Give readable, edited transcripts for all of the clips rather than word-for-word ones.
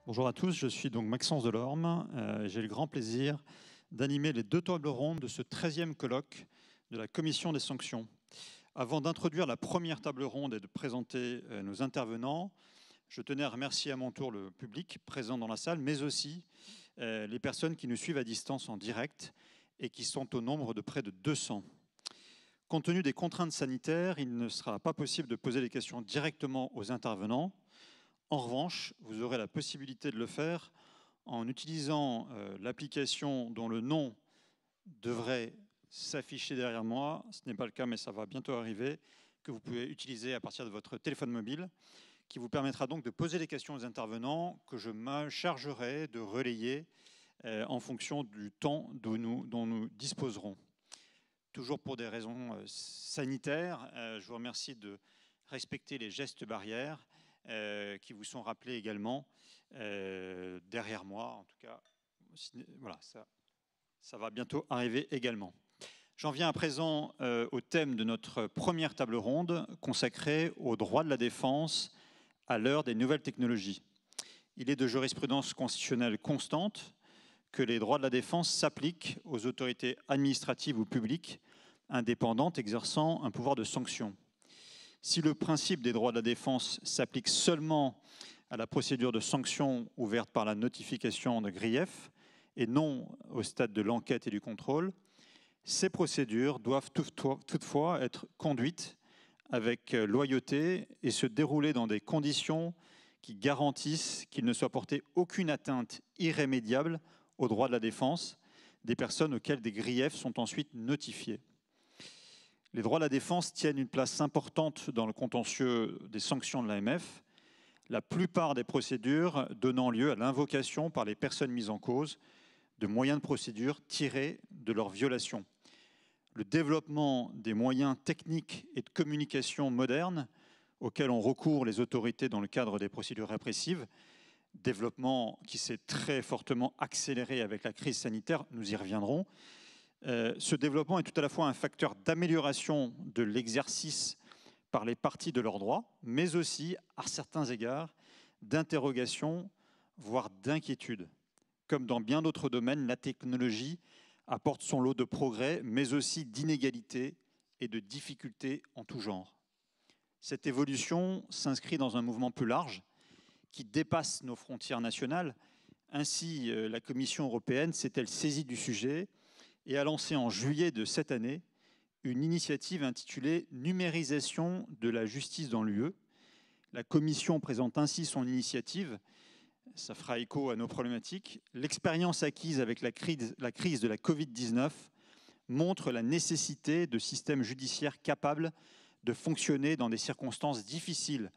Bonjour à tous, je suis donc Maxence Delorme. J'ai le grand plaisir d'animer les 2 tables rondes de ce 13e colloque de la Commission des sanctions. Avant d'introduire la première table ronde et de présenter nos intervenants, je tenais à remercier à mon tour le public présent dans la salle, mais aussi les personnes qui nous suivent à distance en direct et qui sont au nombre de près de 200. Compte tenu des contraintes sanitaires, il ne sera pas possible de poser les questions directement aux intervenants. En revanche, vous aurez la possibilité de le faire en utilisant l'application dont le nom devrait s'afficher derrière moi. Ce n'est pas le cas, mais ça va bientôt arriver, que vous pouvez utiliser à partir de votre téléphone mobile, qui vous permettra donc de poser les questions aux intervenants que je me chargerai de relayer en fonction du temps dont nous disposerons. Toujours pour des raisons sanitaires, je vous remercie de respecter les gestes barrières qui vous sont rappelés également derrière moi. En tout cas, voilà, ça va bientôt arriver également. J'en viens à présent au thème de notre première table ronde consacrée aux droits de la défense à l'heure des nouvelles technologies. Il est de jurisprudence constitutionnelle constante que les droits de la défense s'appliquent aux autorités administratives ou publiques indépendantes exerçant un pouvoir de sanction. Si le principe des droits de la défense s'applique seulement à la procédure de sanction ouverte par la notification de grief et non au stade de l'enquête et du contrôle, ces procédures doivent toutefois être conduites avec loyauté et se dérouler dans des conditions qui garantissent qu'il ne soit porté aucune atteinte irrémédiable aux droits de la défense des personnes auxquelles des griefs sont ensuite notifiés. Les droits de la défense tiennent une place importante dans le contentieux des sanctions de l'AMF, la plupart des procédures donnant lieu à l'invocation par les personnes mises en cause de moyens de procédure tirés de leur violation. Le développement des moyens techniques et de communication modernes auxquels ont recours les autorités dans le cadre des procédures répressives, développement qui s'est très fortement accéléré avec la crise sanitaire, nous y reviendrons. Ce développement est tout à la fois un facteur d'amélioration de l'exercice par les parties de leurs droits, mais aussi, à certains égards, d'interrogation, voire d'inquiétude. Comme dans bien d'autres domaines, la technologie apporte son lot de progrès, mais aussi d'inégalités et de difficultés en tout genre. Cette évolution s'inscrit dans un mouvement plus large qui dépasse nos frontières nationales. Ainsi, la Commission européenne s'est-elle saisie du sujet et a lancé en juillet de cette année une initiative intitulée « Numérisation de la justice dans l'UE ». La Commission présente ainsi son initiative. Ça fera écho à nos problématiques. L'expérience acquise avec la crise de la Covid-19 montre la nécessité de systèmes judiciaires capables de fonctionner dans des circonstances difficiles.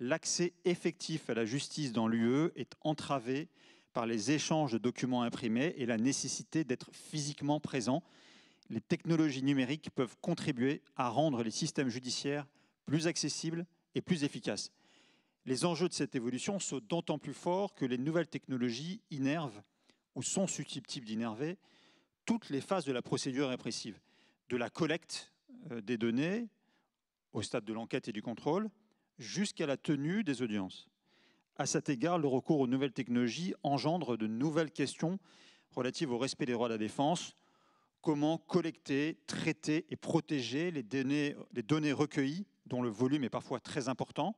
L'accès effectif à la justice dans l'UE est entravé par les échanges de documents imprimés et la nécessité d'être physiquement présent. Les technologies numériques peuvent contribuer à rendre les systèmes judiciaires plus accessibles et plus efficaces. Les enjeux de cette évolution sont d'autant plus forts que les nouvelles technologies innervent ou sont susceptibles d'innerver toutes les phases de la procédure répressive, de la collecte des données au stade de l'enquête et du contrôle, jusqu'à la tenue des audiences. À cet égard, le recours aux nouvelles technologies engendre de nouvelles questions relatives au respect des droits de la défense. Comment collecter, traiter et protéger les données recueillies, dont le volume est parfois très important?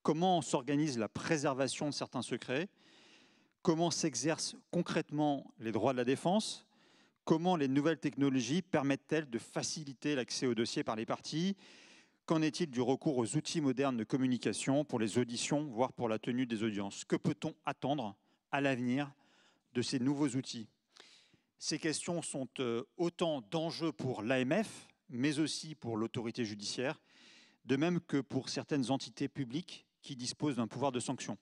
Comment s'organise la préservation de certains secrets? Comment s'exercent concrètement les droits de la défense? Comment les nouvelles technologies permettent-elles de faciliter l'accès aux dossiers par les parties? Qu'en est-il du recours aux outils modernes de communication pour les auditions, voire pour la tenue des audiences? Que peut-on attendre à l'avenir de ces nouveaux outils? Ces questions sont autant d'enjeux pour l'AMF, mais aussi pour l'autorité judiciaire, de même que pour certaines entités publiques qui disposent d'un pouvoir de sanction.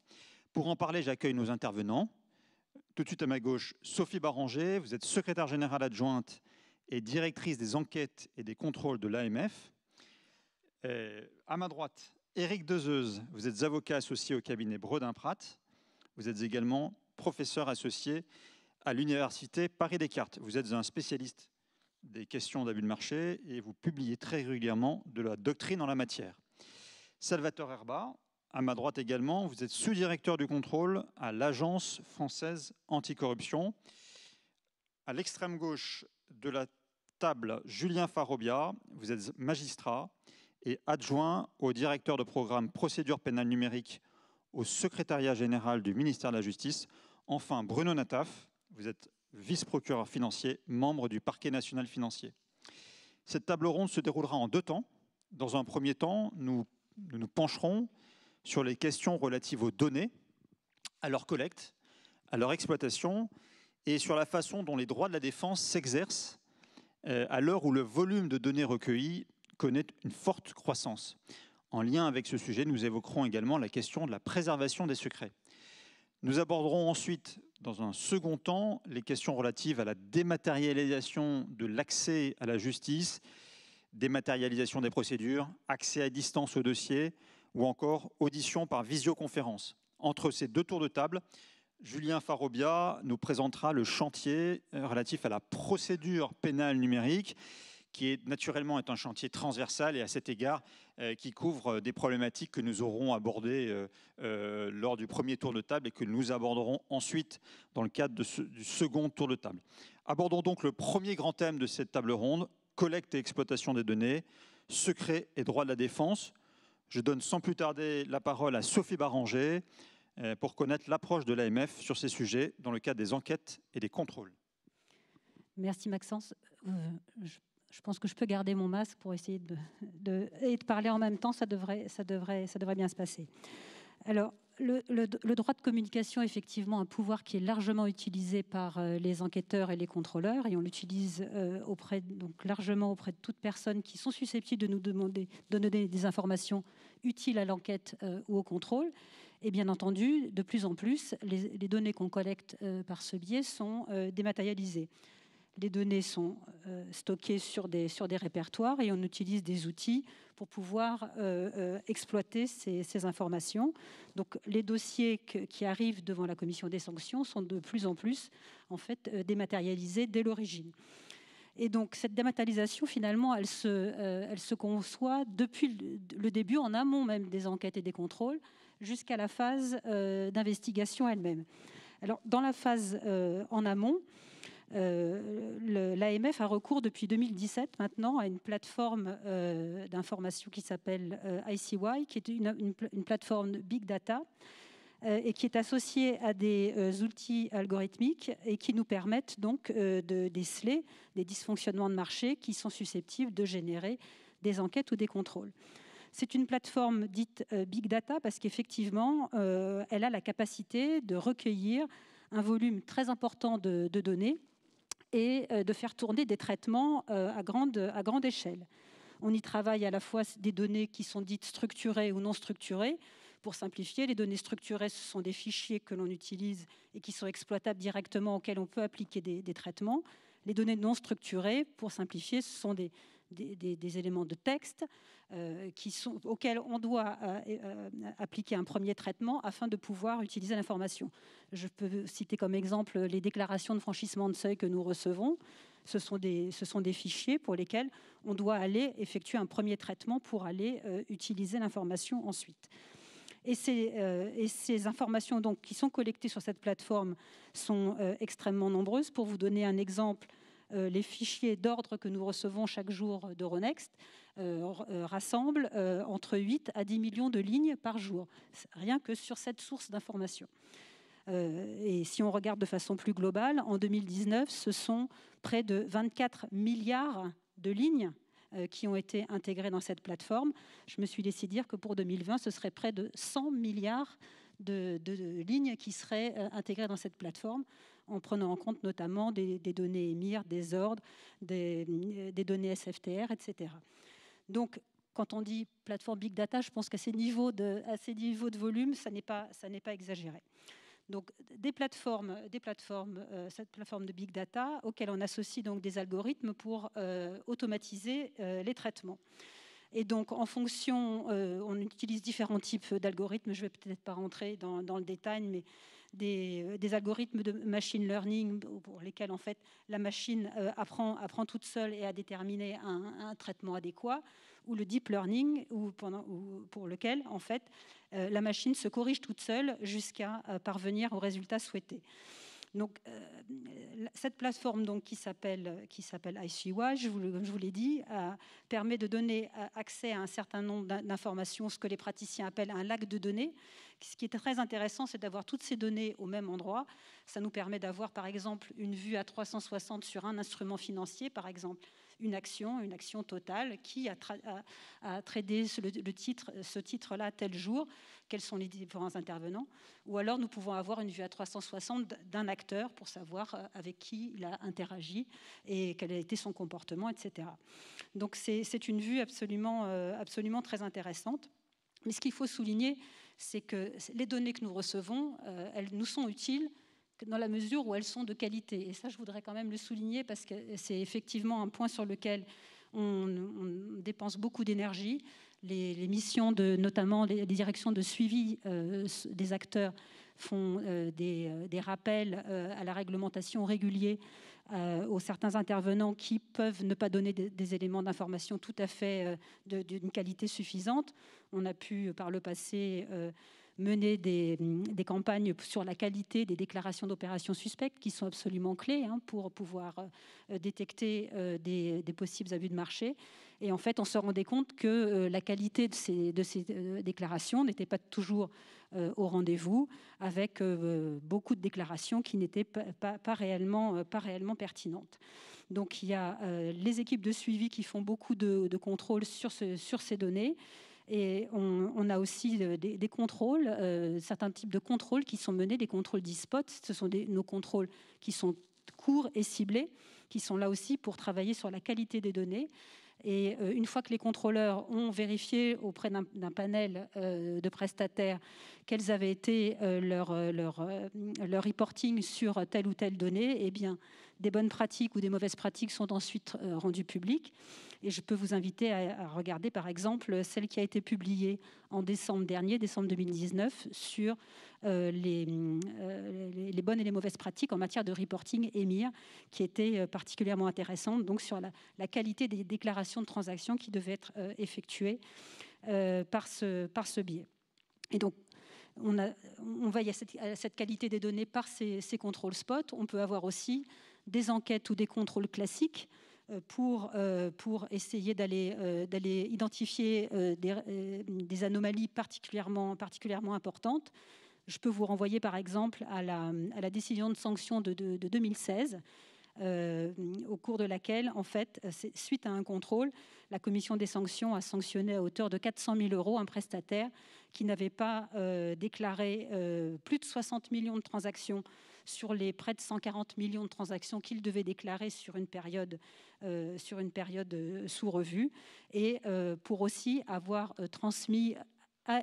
Pour en parler, j'accueille nos intervenants. Tout de suite à ma gauche, Sophie Baranger, vous êtes secrétaire générale adjointe et directrice des enquêtes et des contrôles de l'AMF. À ma droite, Éric Dezeuse, vous êtes avocat associé au cabinet Bredin-Pratt. Vous êtes également professeur associé à l'université Paris-Descartes. Vous êtes un spécialiste des questions d'abus de marché et vous publiez très régulièrement de la doctrine en la matière. Salvatore Erba, À ma droite également, vous êtes sous-directeur du contrôle à l'Agence française anticorruption. À l'extrême gauche de la table, Julien Farobia, vous êtes magistrat et adjoint au directeur de programme procédure pénale numérique au secrétariat général du ministère de la Justice. Enfin, Bruno Nataf, vous êtes vice-procureur financier, membre du parquet national financier. Cette table ronde se déroulera en 2 temps. Dans un premier temps, nous nous pencherons sur les questions relatives aux données, à leur collecte, à leur exploitation et sur la façon dont les droits de la défense s'exercent à l'heure où le volume de données recueillies connaît une forte croissance. En lien avec ce sujet, nous évoquerons également la question de la préservation des secrets. Nous aborderons ensuite, dans un second temps, les questions relatives à la dématérialisation de l'accès à la justice, dématérialisation des procédures, accès à distance aux dossiers ou encore audition par visioconférence. Entre ces 2 tours de table, Julien Farobia nous présentera le chantier relatif à la procédure pénale numérique, qui est naturellement un chantier transversal et à cet égard qui couvre des problématiques que nous aurons abordées lors du premier tour de table et que nous aborderons ensuite dans le cadre du second tour de table. Abordons donc le premier grand thème de cette table ronde, collecte et exploitation des données, secrets et droits de la défense. Je donne sans plus tarder la parole à Sophie Baranger pour connaître l'approche de l'AMF sur ces sujets dans le cadre des enquêtes et des contrôles. Merci Maxence. Je pense que je peux garder mon masque pour essayer de parler en même temps, ça devrait bien se passer. Alors, le droit de communication est effectivement un pouvoir qui est largement utilisé par les enquêteurs et les contrôleurs, et on l'utilise largement auprès de toute personne qui sont susceptibles de nous demander de donner des informations utiles à l'enquête ou au contrôle. Et bien entendu, de plus en plus, les données qu'on collecte par ce biais sont dématérialisées. Les données sont stockées sur des répertoires et on utilise des outils pour pouvoir exploiter ces informations. Donc, les dossiers qui arrivent devant la commission des sanctions sont de plus en plus en fait, dématérialisés dès l'origine. Et donc, cette dématérialisation, finalement, elle se conçoit depuis le début, en amont même des enquêtes et des contrôles, jusqu'à la phase d'investigation elle-même. Alors, dans la phase en amont, l'AMF a recours depuis 2017 maintenant à une plateforme d'information qui s'appelle ICY, qui est une plateforme big data et qui est associée à des outils algorithmiques et qui nous permettent donc de déceler des dysfonctionnements de marché qui sont susceptibles de générer des enquêtes ou des contrôles. C'est une plateforme dite big data parce qu'effectivement, elle a la capacité de recueillir un volume très important de données et de faire tourner des traitements à grande échelle. On y travaille à la fois des données qui sont dites structurées ou non structurées. Pour simplifier, les données structurées, ce sont des fichiers que l'on utilise et qui sont exploitables directement, auxquels on peut appliquer des traitements. Les données non structurées, pour simplifier, ce sont des éléments de texte auxquels on doit appliquer un premier traitement afin de pouvoir utiliser l'information. Je peux citer comme exemple les déclarations de franchissement de seuil que nous recevons. Ce sont des fichiers pour lesquels on doit aller effectuer un premier traitement pour aller utiliser l'information ensuite. Et ces informations donc, qui sont collectées sur cette plateforme sont extrêmement nombreuses. Pour vous donner un exemple, les fichiers d'ordre que nous recevons chaque jour d'Euronext rassemblent entre 8 à 10 millions de lignes par jour, rien que sur cette source d'information. Et si on regarde de façon plus globale, en 2019, ce sont près de 24 milliards de lignes qui ont été intégrées dans cette plateforme. Je me suis laissé dire que pour 2020, ce serait près de 100 milliards de lignes qui seraient intégrées dans cette plateforme, en prenant en compte notamment des données EMIR, des ordres, des données SFTR, etc. Donc, quand on dit plateforme Big Data, je pense qu'à ces niveaux de volume, ça n'est pas exagéré. Donc, cette plateforme de Big Data, auquel on associe donc des algorithmes pour automatiser les traitements. Et donc, en fonction, on utilise différents types d'algorithmes. Je ne vais peut-être pas rentrer dans le détail, mais des algorithmes de machine learning pour lesquels, en fait, la machine apprend toute seule et a déterminé un traitement adéquat, ou le deep learning, pour lequel, en fait, la machine se corrige toute seule jusqu'à parvenir au résultat souhaité. Donc, cette plateforme donc, qui s'appelle ICY, je vous l'ai dit, permet de donner accès à un certain nombre d'informations, ce que les praticiens appellent un lac de données. Ce qui est très intéressant, c'est d'avoir toutes ces données au même endroit. Ça nous permet d'avoir, par exemple, une vue à 360 sur un instrument financier, par exemple une action totale, qui a tradé ce titre-là tel jour, quels sont les différents intervenants. Ou alors nous pouvons avoir une vue à 360 d'un acteur pour savoir avec qui il a interagi et quel a été son comportement, etc. Donc c'est une vue absolument très intéressante. Mais ce qu'il faut souligner, c'est que les données que nous recevons, elles nous sont utiles dans la mesure où elles sont de qualité. Et ça, je voudrais quand même le souligner parce que c'est effectivement un point sur lequel on dépense beaucoup d'énergie. Les missions, notamment les directions de suivi des acteurs, font des rappels à la réglementation réguliers aux certains intervenants qui peuvent ne pas donner des éléments d'information tout à fait d'une qualité suffisante. On a pu, par le passé, mener des campagnes sur la qualité des déclarations d'opérations suspectes qui sont absolument clés pour pouvoir détecter des possibles abus de marché. Et en fait, on se rendait compte que la qualité de ces déclarations n'était pas toujours au rendez-vous, avec beaucoup de déclarations qui n'étaient pas réellement pertinentes. Donc il y a les équipes de suivi qui font beaucoup de contrôles sur ces données. Et on a aussi des contrôles, certains types de contrôles qui sont menés, des contrôles d'e-spot. Ce sont nos contrôles qui sont courts et ciblés, qui sont là aussi pour travailler sur la qualité des données. Et une fois que les contrôleurs ont vérifié auprès d'un panel de prestataires quels avaient été leur reporting sur telle ou telle donnée, eh bien, des bonnes pratiques ou des mauvaises pratiques sont ensuite rendues publiques. Et je peux vous inviter à regarder, par exemple, celle qui a été publiée en décembre 2019, sur les bonnes et les mauvaises pratiques en matière de reporting EMIR, qui était particulièrement intéressante, donc sur la qualité des déclarations de transactions qui devaient être effectuées par ce biais. Et donc, on veille à cette qualité des données par ces contrôles spot. On peut avoir aussi des enquêtes ou des contrôles classiques pour essayer d'aller identifier des anomalies particulièrement importantes. Je peux vous renvoyer par exemple à la décision de sanction de 2016, au cours de laquelle, en fait, suite à un contrôle, la commission des sanctions a sanctionné à hauteur de 400 000 € un prestataire qui n'avait pas déclaré plus de 60 millions de transactions sur les près de 140 millions de transactions qu'il devait déclarer sur une période sous revue, et pour aussi avoir transmis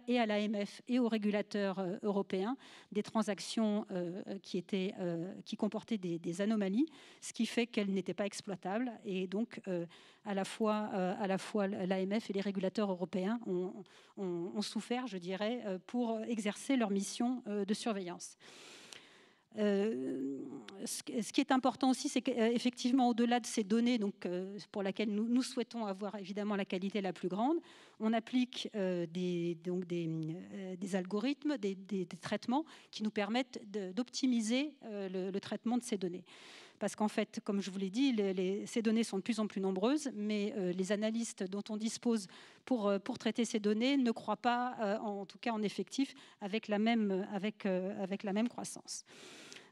et à l'AMF et aux régulateurs européens des transactions qui comportaient des anomalies, ce qui fait qu'elles n'étaient pas exploitables. Et donc, à la fois l'AMF et les régulateurs européens ont souffert, je dirais, pour exercer leur mission de surveillance. Ce qui est important aussi, c'est qu'effectivement, au-delà de ces données pour lesquelles nous souhaitons avoir évidemment la qualité la plus grande, on applique des algorithmes, des traitements qui nous permettent d'optimiser le traitement de ces données. Parce qu'en fait, comme je vous l'ai dit, ces données sont de plus en plus nombreuses, mais les analystes dont on dispose pour traiter ces données ne croient pas, en tout cas en effectif, avec la même croissance.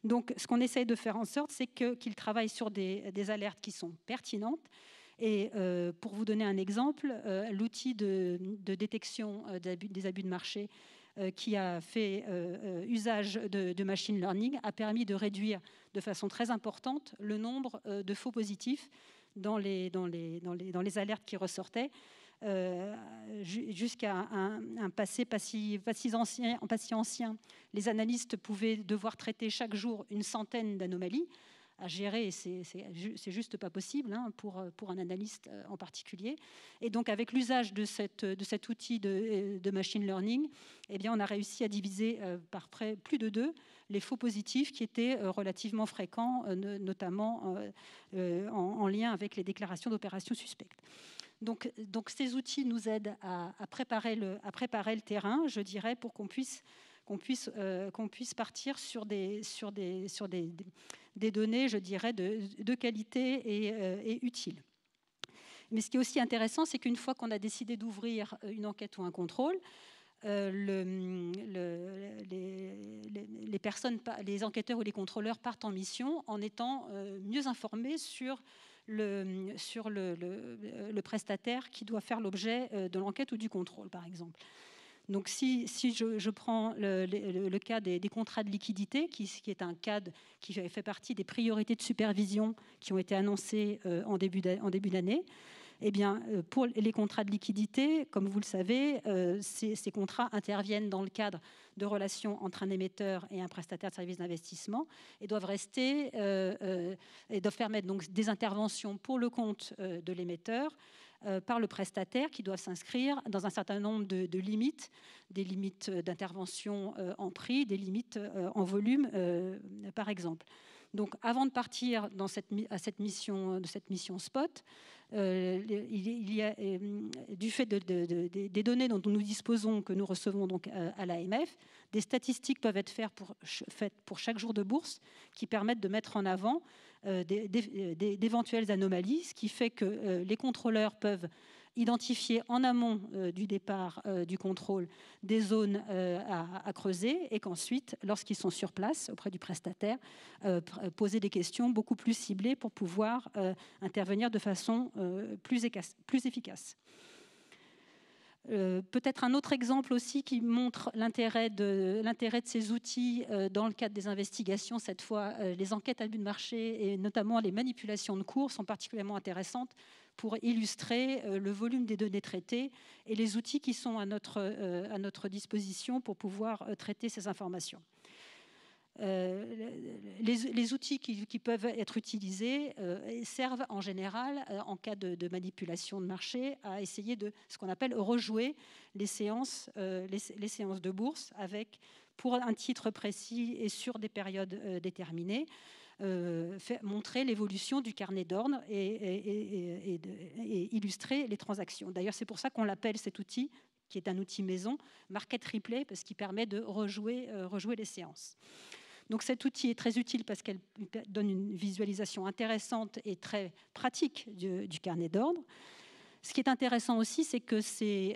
Donc, ce qu'on essaye de faire en sorte, c'est qu'ils travaillent sur des alertes qui sont pertinentes. Et pour vous donner un exemple, l'outil de détection des abus de marché qui a fait usage de machine learning a permis de réduire de façon très importante le nombre de faux positifs dans les alertes qui ressortaient, jusqu'à un passé pas si ancien. Les analystes pouvaient devoir traiter chaque jour une centaine d'anomalies à gérer, et c'est juste pas possible pour un analyste en particulier. Et donc, avec l'usage de cet outil de machine learning, eh bien, on a réussi à diviser par plus de 2 les faux positifs qui étaient relativement fréquents, notamment en lien avec les déclarations d'opérations suspectes. Donc ces outils nous aident à préparer le terrain, je dirais, pour qu'on puisse partir sur des données, je dirais, de qualité et utiles. Mais ce qui est aussi intéressant, c'est qu'une fois qu'on a décidé d'ouvrir une enquête ou un contrôle, les enquêteurs ou les contrôleurs partent en mission en étant mieux informés sur le prestataire qui doit faire l'objet de l'enquête ou du contrôle, par exemple. Donc, si je prends le cas des contrats de liquidité, qui est un cas qui fait partie des priorités de supervision qui ont été annoncées en début d'année, eh bien, pour les contrats de liquidité, comme vous le savez, ces contrats interviennent dans le cadre de relations entre un émetteur et un prestataire de services d'investissement et doivent permettre donc des interventions pour le compte de l'émetteur par le prestataire qui doivent s'inscrire dans un certain nombre de limites, des limites d'intervention en prix, des limites en volume, par exemple. Donc, avant de partir à cette mission SPOT, il y a, du fait des données dont nous disposons, que nous recevons donc à l'AMF, des statistiques peuvent être faites pour chaque jour de bourse qui permettent de mettre en avant d'éventuelles anomalies, ce qui fait que les contrôleurs peuvent identifier en amont du départ du contrôle des zones à creuser et qu'ensuite, lorsqu'ils sont sur place auprès du prestataire, poser des questions beaucoup plus ciblées pour pouvoir intervenir de façon plus efficace. Peut-être un autre exemple aussi qui montre l'intérêt de ces outils dans le cadre des investigations. Cette fois, les enquêtes à but de marché et notamment les manipulations de cours sont particulièrement intéressantes pour illustrer le volume des données traitées et les outils qui sont à notre disposition pour pouvoir traiter ces informations. Les outils qui peuvent être utilisés servent en général, en cas de manipulation de marché, à essayer de ce qu'on appelle rejouer les séances de bourse pour un titre précis et sur des périodes déterminées, montrer l'évolution du carnet d'ordre et illustrer les transactions. D'ailleurs, c'est pour ça qu'on l'appelle cet outil, qui est un outil maison, Market Replay, parce qu'il permet de rejouer les séances. Donc cet outil est très utile parce qu'elle donne une visualisation intéressante et très pratique du carnet d'ordre. Ce qui est intéressant aussi, c'est que ces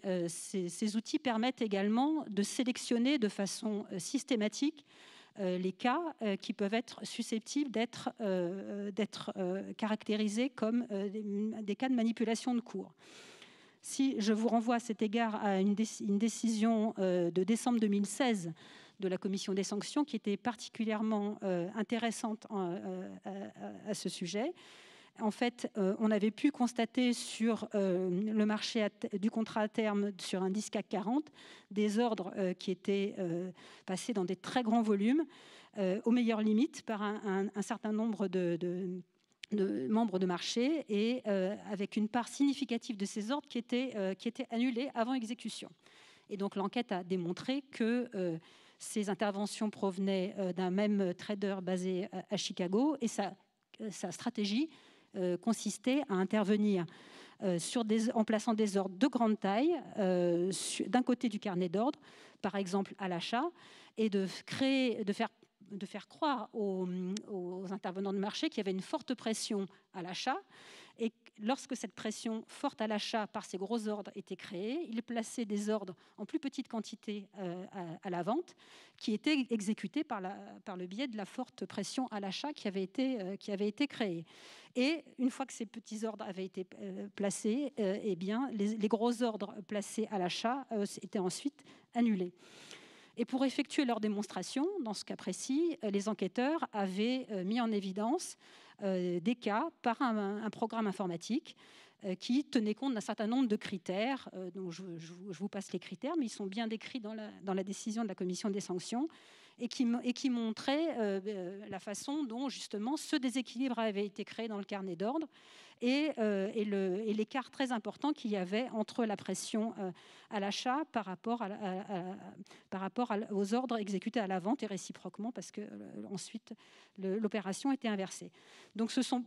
outils permettent également de sélectionner de façon systématique les cas qui peuvent être susceptibles d'être caractérisés comme des cas de manipulation de cours. Si je vous renvoie à cet égard à une décision de décembre 2016 de la Commission des sanctions qui était particulièrement intéressante à ce sujet. En fait, on avait pu constater sur le marché du contrat à terme sur indice CAC 40 des ordres qui étaient passés dans des très grands volumes aux meilleures limites par un certain nombre de membres de marché et avec une part significative de ces ordres qui étaient annulés avant exécution. Et donc l'enquête a démontré que ces interventions provenaient d'un même trader basé à Chicago et sa stratégie consistait à intervenir en plaçant des ordres de grande taille d'un côté du carnet d'ordre, par exemple à l'achat, et de faire croire aux intervenants de marché qu'il y avait une forte pression à l'achat. Et lorsque cette pression forte à l'achat par ces gros ordres était créée, il plaçait des ordres en plus petite quantité à la vente qui étaient exécutés par le biais de la forte pression à l'achat qui avait été créée. Et une fois que ces petits ordres avaient été placés, eh bien, les gros ordres placés à l'achat étaient ensuite annulés. Et pour effectuer leur démonstration, dans ce cas précis, les enquêteurs avaient mis en évidence des cas par un programme informatique qui tenait compte d'un certain nombre de critères. Donc je vous passe les critères, mais ils sont bien décrits dans la décision de la Commission des sanctions et qui montraient la façon dont, justement, ce déséquilibre avait été créé dans le carnet d'ordre et l'écart très important qu'il y avait entre la pression à l'achat par rapport aux ordres exécutés à la vente, et réciproquement, parce que ensuite l'opération était inversée. Donc ce sont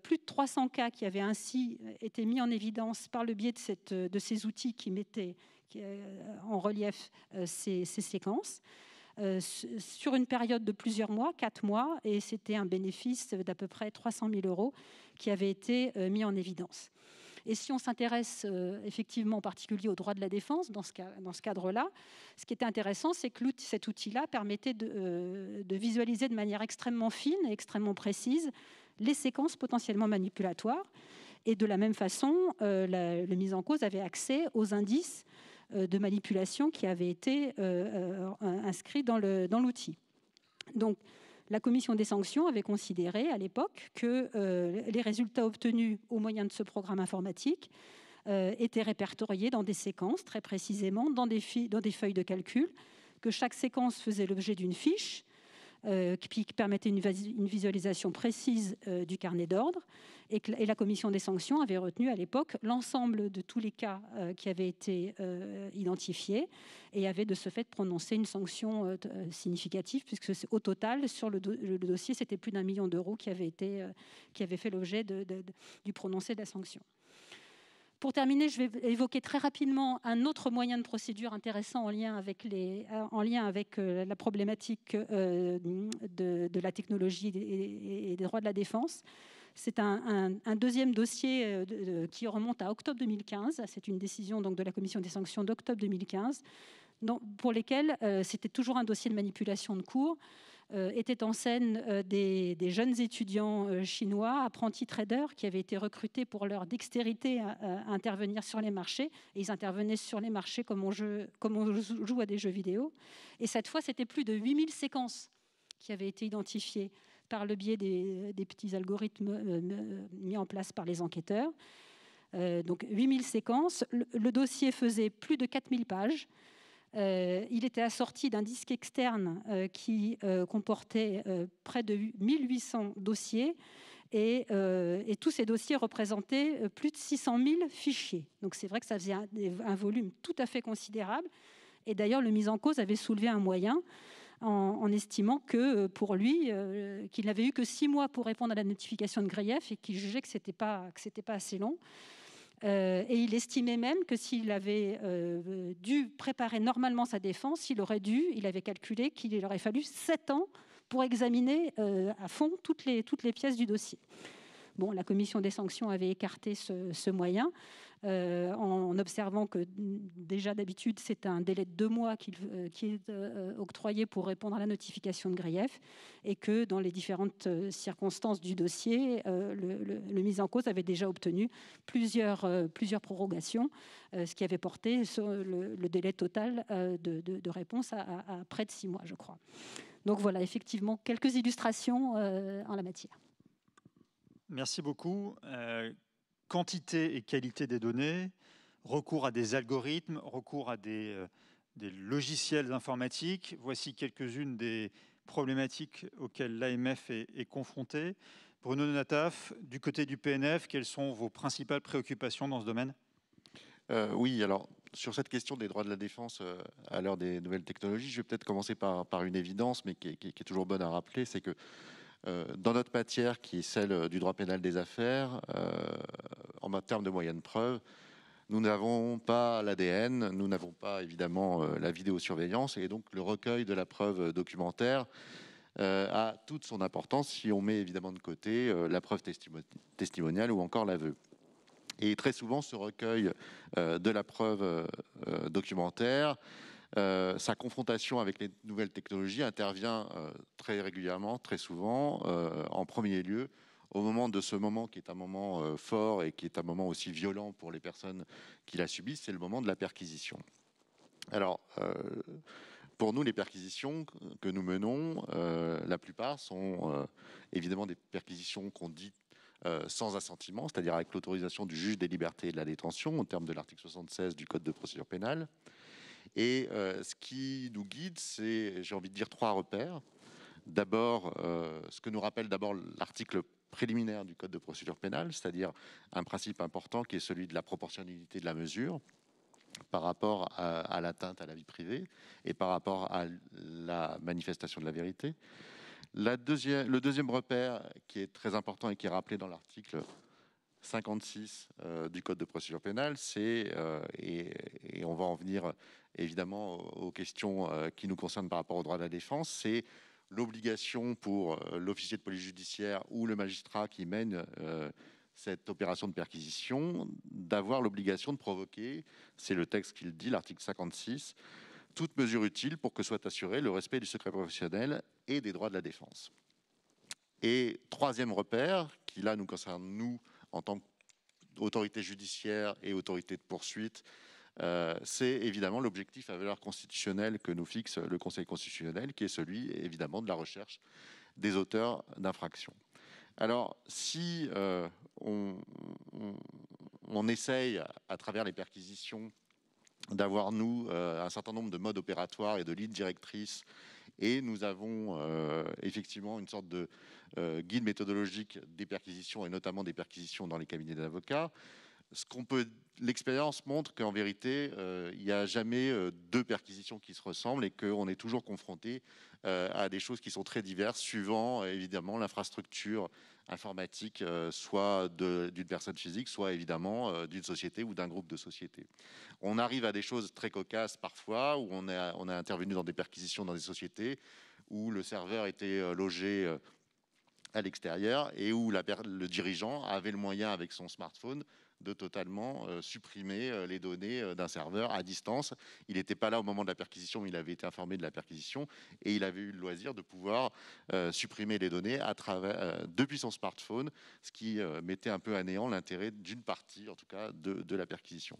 plus de 300 cas qui avaient ainsi été mis en évidence par le biais de ces outils qui mettaient en relief ces séquences. Sur une période de plusieurs mois, 4 mois, et c'était un bénéfice d'à peu près 300 000 € qui avait été mis en évidence. Et si on s'intéresse effectivement en particulier aux droits de la défense, dans ce cadre-là, ce qui était intéressant, c'est que cet outil-là permettait de visualiser de manière extrêmement fine et extrêmement précise les séquences potentiellement manipulatoires. Et de la même façon, le mis en cause avait accès aux indices de manipulation qui avaient été inscrits dans l'outil. Donc, la commission des sanctions avait considéré à l'époque que les résultats obtenus au moyen de ce programme informatique étaient répertoriés dans des séquences, très précisément, dans des feuilles de calcul, que chaque séquence faisait l'objet d'une fiche qui permettait une visualisation précise du carnet d'ordre, et la commission des sanctions avait retenu à l'époque l'ensemble de tous les cas qui avaient été identifiés, et avait de ce fait prononcé une sanction significative, puisque au total, sur le dossier, c'était plus d'1 million d'euros qui avait fait l'objet du prononcé de la sanction. Pour terminer, je vais évoquer très rapidement un autre moyen de procédure intéressant en lien avec la problématique de la technologie et des droits de la défense. C'est un deuxième dossier qui remonte à octobre 2015. C'est une décision donc, de la commission des sanctions d'octobre 2015, pour lesquelles c'était toujours un dossier de manipulation de cours. Étaient en scène des jeunes étudiants chinois, apprentis traders, qui avaient été recrutés pour leur dextérité à intervenir sur les marchés. Et ils intervenaient sur les marchés comme on joue à des jeux vidéo. Et cette fois, c'était plus de 8000 séquences qui avaient été identifiées par le biais des petits algorithmes mis en place par les enquêteurs. Donc 8000 séquences. Le dossier faisait plus de 4000 pages. Il était assorti d'un disque externe qui comportait près de 1800 dossiers, et tous ces dossiers représentaient plus de 600 000 fichiers. Donc c'est vrai que ça faisait un volume tout à fait considérable. Et d'ailleurs, le mis en cause avait soulevé un moyen en estimant que pour lui, qu'il n'avait eu que 6 mois pour répondre à la notification de grief, et qu'il jugeait que ce n'était pas assez long. Et il estimait même que s'il avait dû préparer normalement sa défense, il avait calculé qu'il aurait fallu 7 ans pour examiner à fond toutes les pièces du dossier. Bon, la commission des sanctions avait écarté ce moyen en observant que déjà d'habitude c'est un délai de 2 mois qui est octroyé pour répondre à la notification de grief, et que dans les différentes circonstances du dossier, le mis en cause avait déjà obtenu plusieurs prorogations, ce qui avait porté sur le délai total de réponse à près de 6 mois, je crois. Donc voilà, effectivement, quelques illustrations en la matière. Merci beaucoup. Quantité et qualité des données, recours à des algorithmes, recours à des logiciels informatiques. Voici quelques-unes des problématiques auxquelles l'AMF est confrontée. Bruno Nataf, du côté du PNF, quelles sont vos principales préoccupations dans ce domaine ? Oui, alors sur cette question des droits de la défense à l'heure des nouvelles technologies, je vais peut-être commencer par une évidence, mais qui est toujours bonne à rappeler, c'est que dans notre matière, qui est celle du droit pénal des affaires, en termes de moyens de preuve, nous n'avons pas l'ADN, nous n'avons pas évidemment la vidéosurveillance, et donc le recueil de la preuve documentaire a toute son importance si on met évidemment de côté la preuve testimoniale ou encore l'aveu. Et très souvent, ce recueil de la preuve documentaire, sa confrontation avec les nouvelles technologies intervient très régulièrement, très souvent, en premier lieu, au moment de ce moment qui est un moment fort et qui est un moment aussi violent pour les personnes qui la subissent, c'est le moment de la perquisition. Alors, pour nous, les perquisitions que nous menons, la plupart sont évidemment des perquisitions qu'on dit sans assentiment, c'est-à-dire avec l'autorisation du juge des libertés et de la détention, au terme de l'article 76 du Code de procédure pénale. Et ce qui nous guide, c'est, j'ai envie de dire, 3 repères. D'abord, ce que nous rappelle d'abord l'article préliminaire du Code de procédure pénale, c'est-à-dire un principe important qui est celui de la proportionnalité de la mesure par rapport à l'atteinte à la vie privée et par rapport à la manifestation de la vérité. Le deuxième repère qui est très important et qui est rappelé dans l'article 56 du Code de procédure pénale, c'est, et on va en venir évidemment aux questions qui nous concernent par rapport au droit de la défense, c'est l'obligation pour l'officier de police judiciaire ou le magistrat qui mène cette opération de perquisition d'avoir l'obligation de provoquer, c'est le texte qui le dit, l'article 56, toute mesure utile pour que soit assuré le respect du secret professionnel et des droits de la défense. Et troisième repère, qui là nous concerne nous en tant qu'autorité judiciaire et autorité de poursuite, c'est évidemment l'objectif à valeur constitutionnelle que nous fixe le Conseil constitutionnel, qui est celui évidemment de la recherche des auteurs d'infractions. Alors, si on essaye, à travers les perquisitions, d'avoir, nous, un certain nombre de modes opératoires et de lignes directrices, et nous avons effectivement une sorte de guide méthodologique des perquisitions, et notamment des perquisitions dans les cabinets d'avocats, l'expérience montre qu'en vérité, il n'y a jamais deux perquisitions qui se ressemblent et qu'on est toujours confronté à des choses qui sont très diverses, suivant évidemment l'infrastructure informatique, soit d'une personne physique, soit évidemment d'une société ou d'un groupe de sociétés. On arrive à des choses très cocasses parfois, où on a intervenu dans des perquisitions dans des sociétés où le serveur était logé à l'extérieur et où le dirigeant avait le moyen avec son smartphone de totalement supprimer les données d'un serveur à distance. Il n'était pas là au moment de la perquisition, mais il avait été informé de la perquisition et il avait eu le loisir de pouvoir supprimer les données depuis son smartphone, ce qui mettait un peu à néant l'intérêt d'une partie, en tout cas, de la perquisition.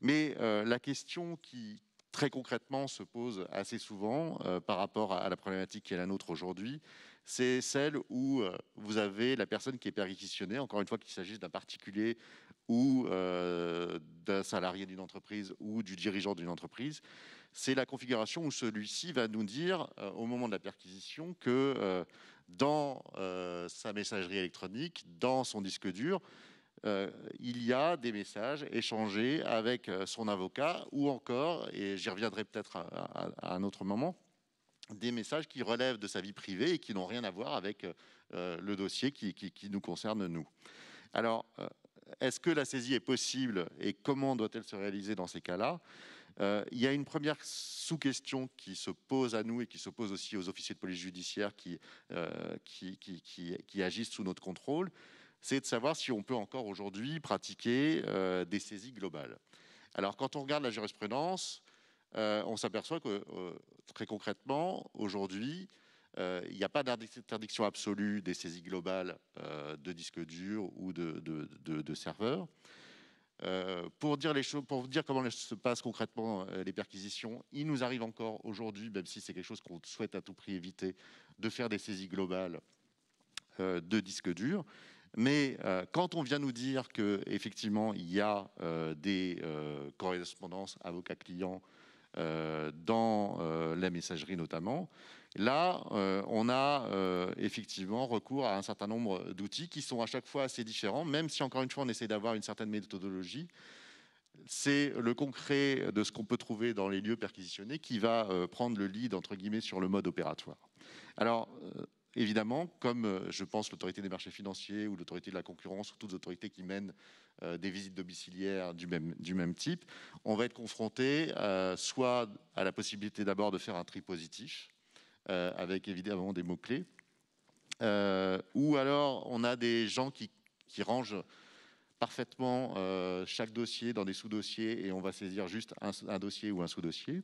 Mais la question qui, très concrètement, se pose assez souvent par rapport à la problématique qui est la nôtre aujourd'hui, c'est celle où vous avez la personne qui est perquisitionnée, encore une fois qu'il s'agisse d'un particulier ou d'un salarié d'une entreprise ou du dirigeant d'une entreprise. C'est la configuration où celui-ci va nous dire au moment de la perquisition que dans sa messagerie électronique, dans son disque dur, il y a des messages échangés avec son avocat ou encore, et j'y reviendrai peut-être à un autre moment, des messages qui relèvent de sa vie privée et qui n'ont rien à voir avec le dossier qui nous concerne nous. Alors, est-ce que la saisie est possible et comment doit-elle se réaliser dans ces cas-là ? Il y a une première sous-question qui se pose à nous et qui se pose aussi aux officiers de police judiciaire qui agissent sous notre contrôle, c'est de savoir si on peut encore aujourd'hui pratiquer des saisies globales. Alors, quand on regarde la jurisprudence, on s'aperçoit que très concrètement, aujourd'hui, il n'y a pas d'interdiction absolue des saisies globales de disques durs ou de serveurs. Pour dire comment se passent concrètement les perquisitions, il nous arrive encore aujourd'hui, même si c'est quelque chose qu'on souhaite à tout prix éviter, de faire des saisies globales de disques durs. Mais quand on vient nous dire qu'effectivement il y a des correspondances avocat-client dans la messagerie notamment, là on a effectivement recours à un certain nombre d'outils qui sont à chaque fois assez différents, même si encore une fois on essaie d'avoir une certaine méthodologie. C'est le concret de ce qu'on peut trouver dans les lieux perquisitionnés qui va prendre le lead entre guillemets sur le mode opératoire. Alors évidemment, comme je pense l'autorité des marchés financiers ou l'autorité de la concurrence ou toutes les autorités qui mènent des visites domiciliaires du même type, on va être confronté soit à la possibilité d'abord de faire un tri positif, avec évidemment des mots-clés, ou alors on a des gens qui rangent parfaitement chaque dossier dans des sous-dossiers et on va saisir juste un dossier ou un sous-dossier.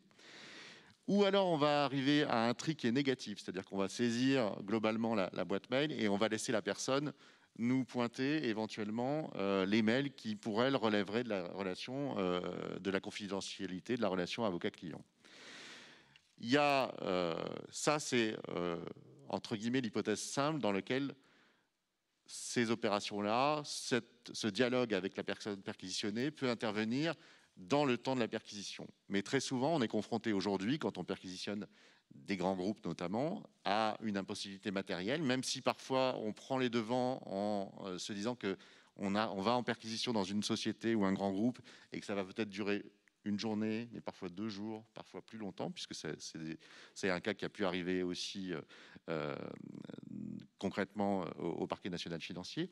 Ou alors on va arriver à un tri qui est négatif, c'est-à-dire qu'on va saisir globalement la boîte mail et on va laisser la personne nous pointer éventuellement les mails qui pour elle relèveraient de la relation, de la confidentialité de la relation avocat-client. Il y a, ça c'est entre guillemets l'hypothèse simple dans laquelle ces opérations-là, ce dialogue avec la personne perquisitionnée peut intervenir dans le temps de la perquisition. Mais très souvent, on est confronté aujourd'hui, quand on perquisitionne des grands groupes notamment, à une impossibilité matérielle, même si parfois on prend les devants en se disant qu'on va en perquisition dans une société ou un grand groupe et que ça va peut-être durer une journée, mais parfois 2 jours, parfois plus longtemps, puisque c'est un cas qui a pu arriver aussi concrètement au parquet national financier.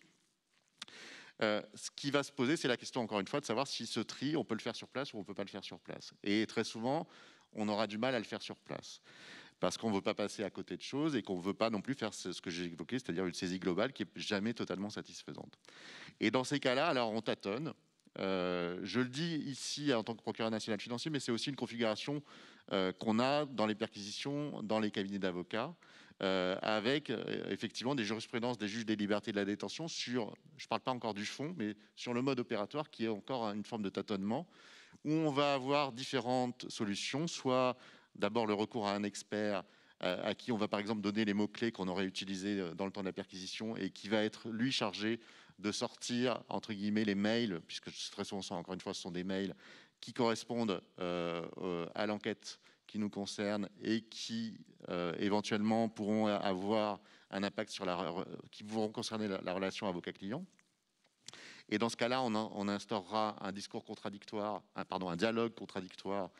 Ce qui va se poser, c'est la question, encore une fois, de savoir si ce tri, on peut le faire sur place ou on ne peut pas le faire sur place. Et très souvent, on aura du mal à le faire sur place, parce qu'on ne veut pas passer à côté de choses et qu'on ne veut pas non plus faire ce que j'ai évoqué, c'est-à-dire une saisie globale qui n'est jamais totalement satisfaisante. Et dans ces cas-là, alors on tâtonne. Je le dis ici en tant que procureur national financier, mais c'est aussi une configuration qu'on a dans les perquisitions, dans les cabinets d'avocats, avec effectivement des jurisprudences des juges des libertés de la détention sur, je ne parle pas encore du fond, mais sur le mode opératoire qui est encore une forme de tâtonnement, où on va avoir différentes solutions, soit d'abord le recours à un expert à qui on va par exemple donner les mots-clés qu'on aurait utilisés dans le temps de la perquisition et qui va être lui chargé de sortir entre guillemets les mails, puisque très souvent, encore une fois, ce sont des mails qui correspondent à l'enquête qui nous concerne et qui éventuellement pourront avoir un impact sur qui pourront concerner la relation avocat-client. Et dans ce cas-là, on instaurera un discours contradictoire, un dialogue contradictoire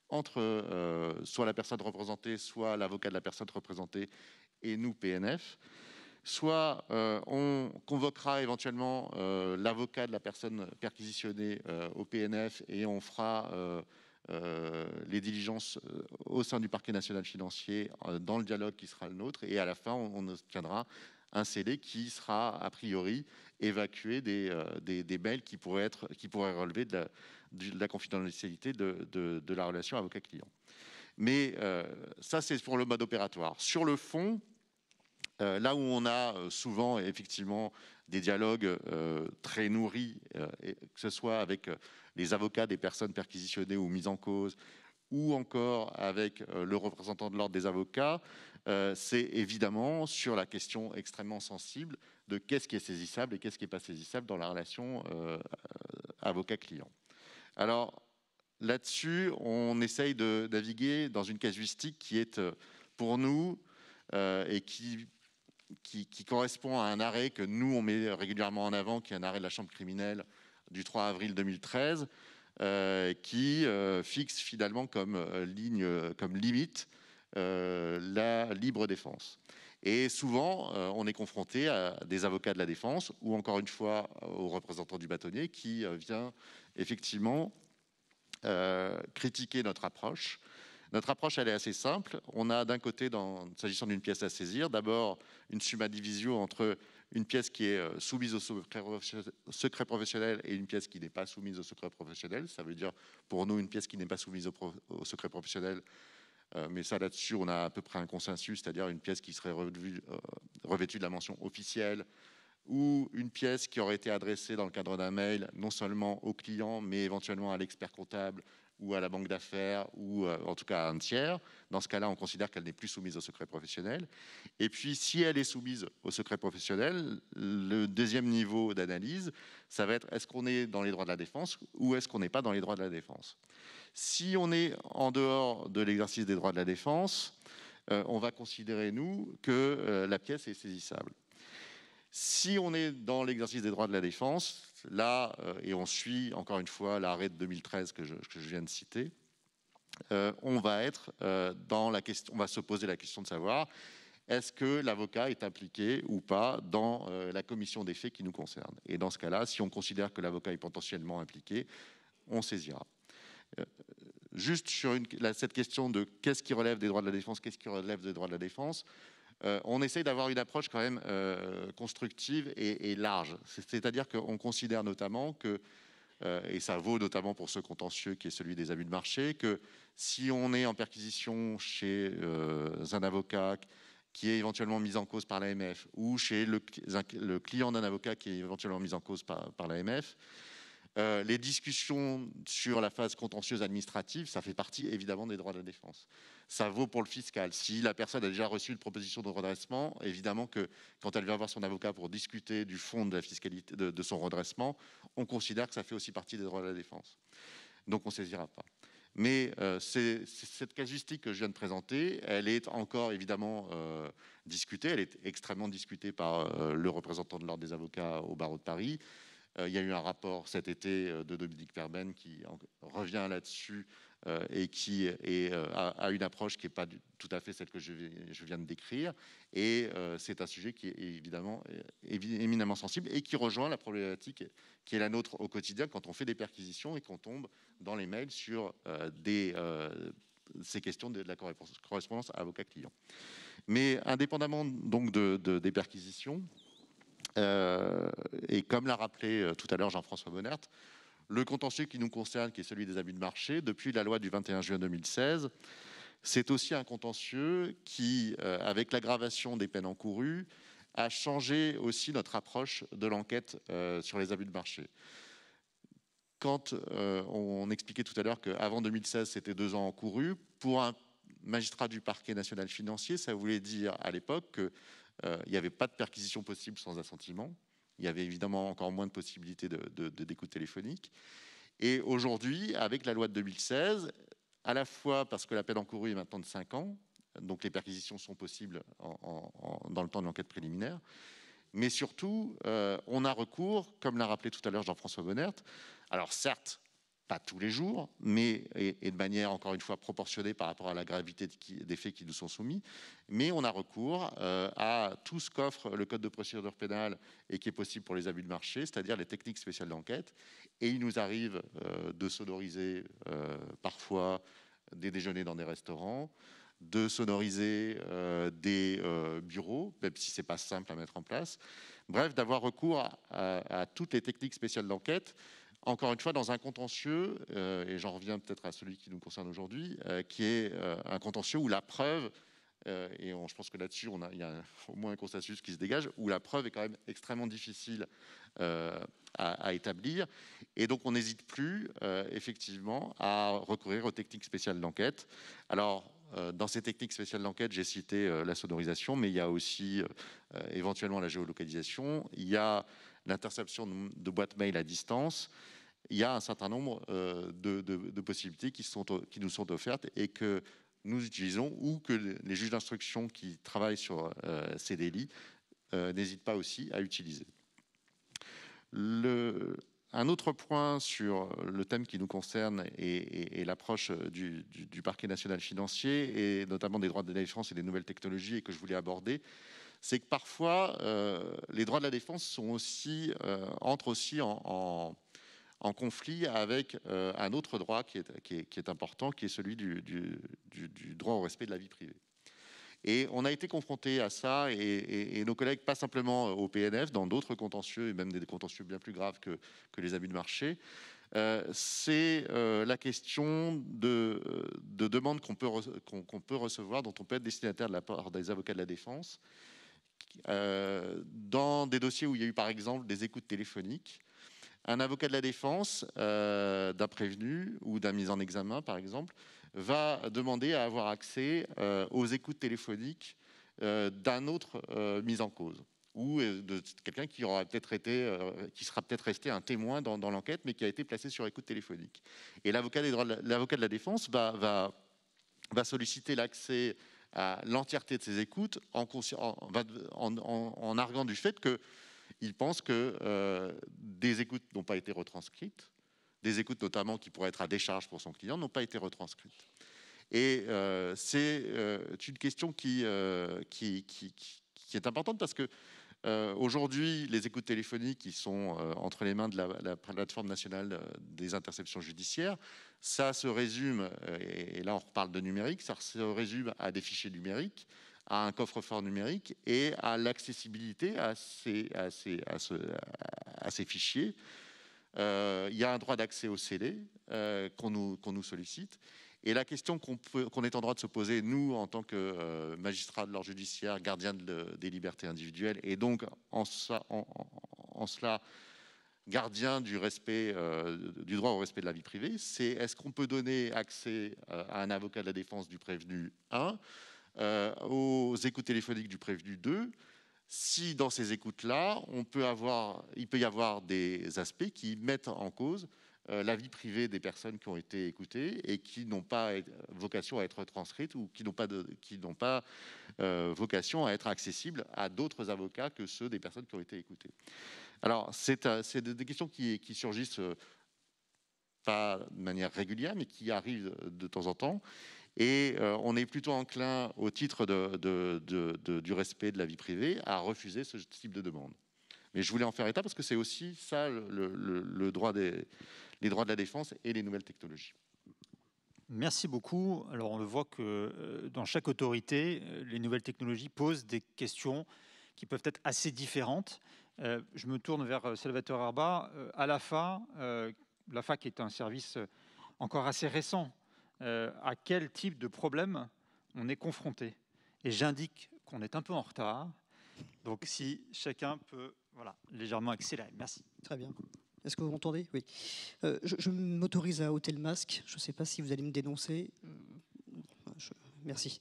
entre soit la personne représentée, soit l'avocat de la personne représentée et nous, PNF. Soit on convoquera éventuellement l'avocat de la personne perquisitionnée au PNF et on fera les diligences au sein du parquet national financier dans le dialogue qui sera le nôtre. Et à la fin, on obtiendra un scellé qui sera a priori évacué des mails qui pourraient relever de la confidentialité de la relation avocat-client. Mais ça, c'est pour le mode opératoire. Sur le fond, là où on a souvent effectivement des dialogues très nourris, que ce soit avec les avocats des personnes perquisitionnées ou mises en cause, ou encore avec le représentant de l'ordre des avocats, c'est évidemment sur la question extrêmement sensible de qu'est-ce qui est saisissable et qu'est-ce qui n'est pas saisissable dans la relation avocat-client. Alors là-dessus, on essaye de naviguer dans une casuistique qui est pour nous et qui correspond à un arrêt que nous, on met régulièrement en avant, qui est un arrêt de la Chambre criminelle du 3 avril 2013, qui fixe finalement comme limite la libre défense. Et souvent, on est confronté à des avocats de la défense ou encore une fois aux représentants du bâtonnier qui vient effectivement critiquer notre approche. Notre approche, elle est assez simple. On a d'un côté, s'agissant d'une pièce à saisir, d'abord une summa divisio entre une pièce qui est soumise au secret professionnel et une pièce qui n'est pas soumise au secret professionnel. Ça veut dire, pour nous, une pièce qui n'est pas soumise au secret professionnel, mais ça, là-dessus, on a à peu près un consensus, c'est-à-dire une pièce qui serait revêtue de la mention officielle ou une pièce qui aurait été adressée dans le cadre d'un mail, non seulement au client, mais éventuellement à l'expert comptable ou à la banque d'affaires, ou en tout cas à un tiers. Dans ce cas-là, on considère qu'elle n'est plus soumise au secret professionnel. Et puis, si elle est soumise au secret professionnel, le deuxième niveau d'analyse, ça va être est-ce qu'on est dans les droits de la défense ou est-ce qu'on n'est pas dans les droits de la défense. Si on est en dehors de l'exercice des droits de la défense, on va considérer, nous, que la pièce est saisissable. Si on est dans l'exercice des droits de la défense, là, et on suit encore une fois l'arrêt de 2013 que je viens de citer, on va être dans la question, on va se poser la question de savoir est-ce que l'avocat est impliqué ou pas dans la commission des faits qui nous concerne. Et dans ce cas-là, si on considère que l'avocat est potentiellement impliqué, on saisira. Juste sur cette question de qu'est-ce qui relève des droits de la défense, qu'est-ce qui relève des droits de la défense, on essaye d'avoir une approche quand même constructive et large. C'est-à-dire qu'on considère notamment que, et ça vaut notamment pour ce contentieux qui est celui des abus de marché, que si on est en perquisition chez un avocat qui est éventuellement mis en cause par l'AMF ou chez le client d'un avocat qui est éventuellement mis en cause par l'AMF, les discussions sur la phase contentieuse administrative, ça fait partie évidemment des droits de la défense. Ça vaut pour le fiscal. Si la personne a déjà reçu une proposition de redressement, évidemment que quand elle vient voir son avocat pour discuter du fond de la fiscalité de son redressement, on considère que ça fait aussi partie des droits de la défense. Donc on ne saisira pas. Mais cette casuistique que je viens de présenter, elle est encore évidemment discutée. Elle est extrêmement discutée par le représentant de l'Ordre des avocats au barreau de Paris. Il y a eu un rapport cet été de Dominique Perben qui revient là-dessus et qui a une approche qui n'est pas tout à fait celle que je viens de décrire. Et c'est un sujet qui est évidemment éminemment sensible et qui rejoint la problématique qui est la nôtre au quotidien quand on fait des perquisitions et qu'on tombe dans les mails sur ces questions de la correspondance avocat-client. Mais indépendamment donc des perquisitions, et comme l'a rappelé tout à l'heure Jean-François Bonnert, le contentieux qui nous concerne, qui est celui des abus de marché, depuis la loi du 21 juin 2016, c'est aussi un contentieux qui, avec l'aggravation des peines encourues, a changé aussi notre approche de l'enquête sur les abus de marché. Quand on expliquait tout à l'heure qu'avant 2016, c'était 2 ans encourus, pour un magistrat du parquet national financier, ça voulait dire à l'époque qu'il n'y avait pas de perquisition possible sans assentiment. Il y avait évidemment encore moins de possibilités d'écoute téléphonique. Et aujourd'hui, avec la loi de 2016, à la fois parce que la peine encourue est maintenant de 5 ans, donc les perquisitions sont possibles dans le temps de l'enquête préliminaire, mais surtout, on a recours, comme l'a rappelé tout à l'heure Jean-François Bonnert, alors certes, pas tous les jours, mais et de manière, encore une fois, proportionnée par rapport à la gravité des faits qui nous sont soumis, mais on a recours à tout ce qu'offre le Code de procédure pénale et qui est possible pour les abus de marché, c'est-à-dire les techniques spéciales d'enquête. Et il nous arrive de sonoriser parfois des déjeuners dans des restaurants, de sonoriser des bureaux, même si ce n'est pas simple à mettre en place. Bref, d'avoir recours à toutes les techniques spéciales d'enquête, encore une fois, dans un contentieux, et j'en reviens peut-être à celui qui nous concerne aujourd'hui, qui est un contentieux où la preuve, et je pense que là-dessus, il y a au moins un consensus qui se dégage, où la preuve est quand même extrêmement difficile à établir. Et donc, on n'hésite plus, effectivement, à recourir aux techniques spéciales d'enquête. Alors, dans ces techniques spéciales d'enquête, j'ai cité la sonorisation, mais il y a aussi éventuellement la géolocalisation. Il y a l'interception de boîtes mail à distance. Il y a un certain nombre de possibilités qui nous sont offertes et que nous utilisons ou que les juges d'instruction qui travaillent sur ces délits n'hésitent pas aussi à utiliser. Un autre point sur le thème qui nous concerne et l'approche du parquet national financier et notamment des droits de la défense et des nouvelles technologies et que je voulais aborder, c'est que parfois les droits de la défense entrent aussi en conflit avec un autre droit qui est important, qui est celui du droit au respect de la vie privée. Et on a été confronté à ça, et nos collègues, pas simplement au PNF, dans d'autres contentieux, et même des contentieux bien plus graves que les abus de marché, c'est la question de demandes qu'on peut recevoir, dont on peut être destinataire de la part des avocats de la défense, dans des dossiers où il y a eu par exemple des écoutes téléphoniques. Un avocat de la défense d'un prévenu ou d'un mis en examen, par exemple, va demander à avoir accès aux écoutes téléphoniques d'un autre mis en cause ou de quelqu'un qui sera peut-être resté un témoin dans l'enquête, mais qui a été placé sur écoute téléphonique. Et l'avocat de la défense va solliciter l'accès à l'entièreté de ces écoutes en arguant du fait qu'il pense que des écoutes n'ont pas été retranscrites, des écoutes notamment qui pourraient être à décharge pour son client n'ont pas été retranscrites. Et c'est une question qui est importante parce que aujourd'hui, les écoutes téléphoniques qui sont entre les mains de la plateforme nationale des interceptions judiciaires, ça se résume, et là on reparle de numérique, ça se résume à des fichiers numériques, à un coffre-fort numérique et à l'accessibilité à ces fichiers. Il y a un droit d'accès au CD qu'on nous sollicite. Et la question qu'on est en droit de se poser, nous, en tant que magistrats de l'ordre judiciaire, gardiens des libertés individuelles, et donc en cela gardiens du droit au respect de la vie privée, c'est est-ce qu'on peut donner accès à un avocat de la défense du prévenu 1, aux écoutes téléphoniques du prévenu 2, si dans ces écoutes-là, il peut y avoir des aspects qui mettent en cause la vie privée des personnes qui ont été écoutées et qui n'ont pas vocation à être transcrites ou qui n'ont pas vocation à être accessibles à d'autres avocats que ceux des personnes qui ont été écoutées. Alors, c'est des questions qui surgissent pas de manière régulière, mais qui arrivent de temps en temps. Et on est plutôt enclin, au titre du respect de la vie privée, à refuser ce type de demande. Mais je voulais en faire état parce que c'est aussi ça les droits de la défense et les nouvelles technologies. Merci beaucoup. Alors on le voit que dans chaque autorité, les nouvelles technologies posent des questions qui peuvent être assez différentes. Je me tourne vers Salvatore Erba. À l'AFA, l'AFA qui est un service encore assez récent, à quel type de problème on est confronté? Et j'indique qu'on est un peu en retard. Donc si chacun peut légèrement accélérer. Merci. Très bien. Est-ce que vous m'entendez? Oui. Je m'autorise à ôter le masque. Je ne sais pas si vous allez me dénoncer. Merci.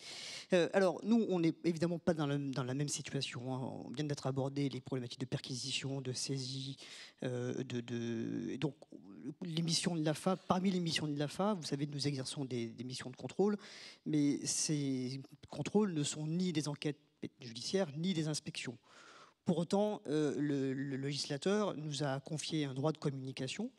Alors, nous, on n'est évidemment pas dans la même situation. Hein. On vient d'être abordé les problématiques de perquisition, de saisie. Donc, les missions de l'AFA, parmi les missions de l'AFA, vous savez, nous exerçons des missions de contrôle, mais ces contrôles ne sont ni des enquêtes judiciaires, ni des inspections. Pour autant, le législateur nous a confié un droit de communication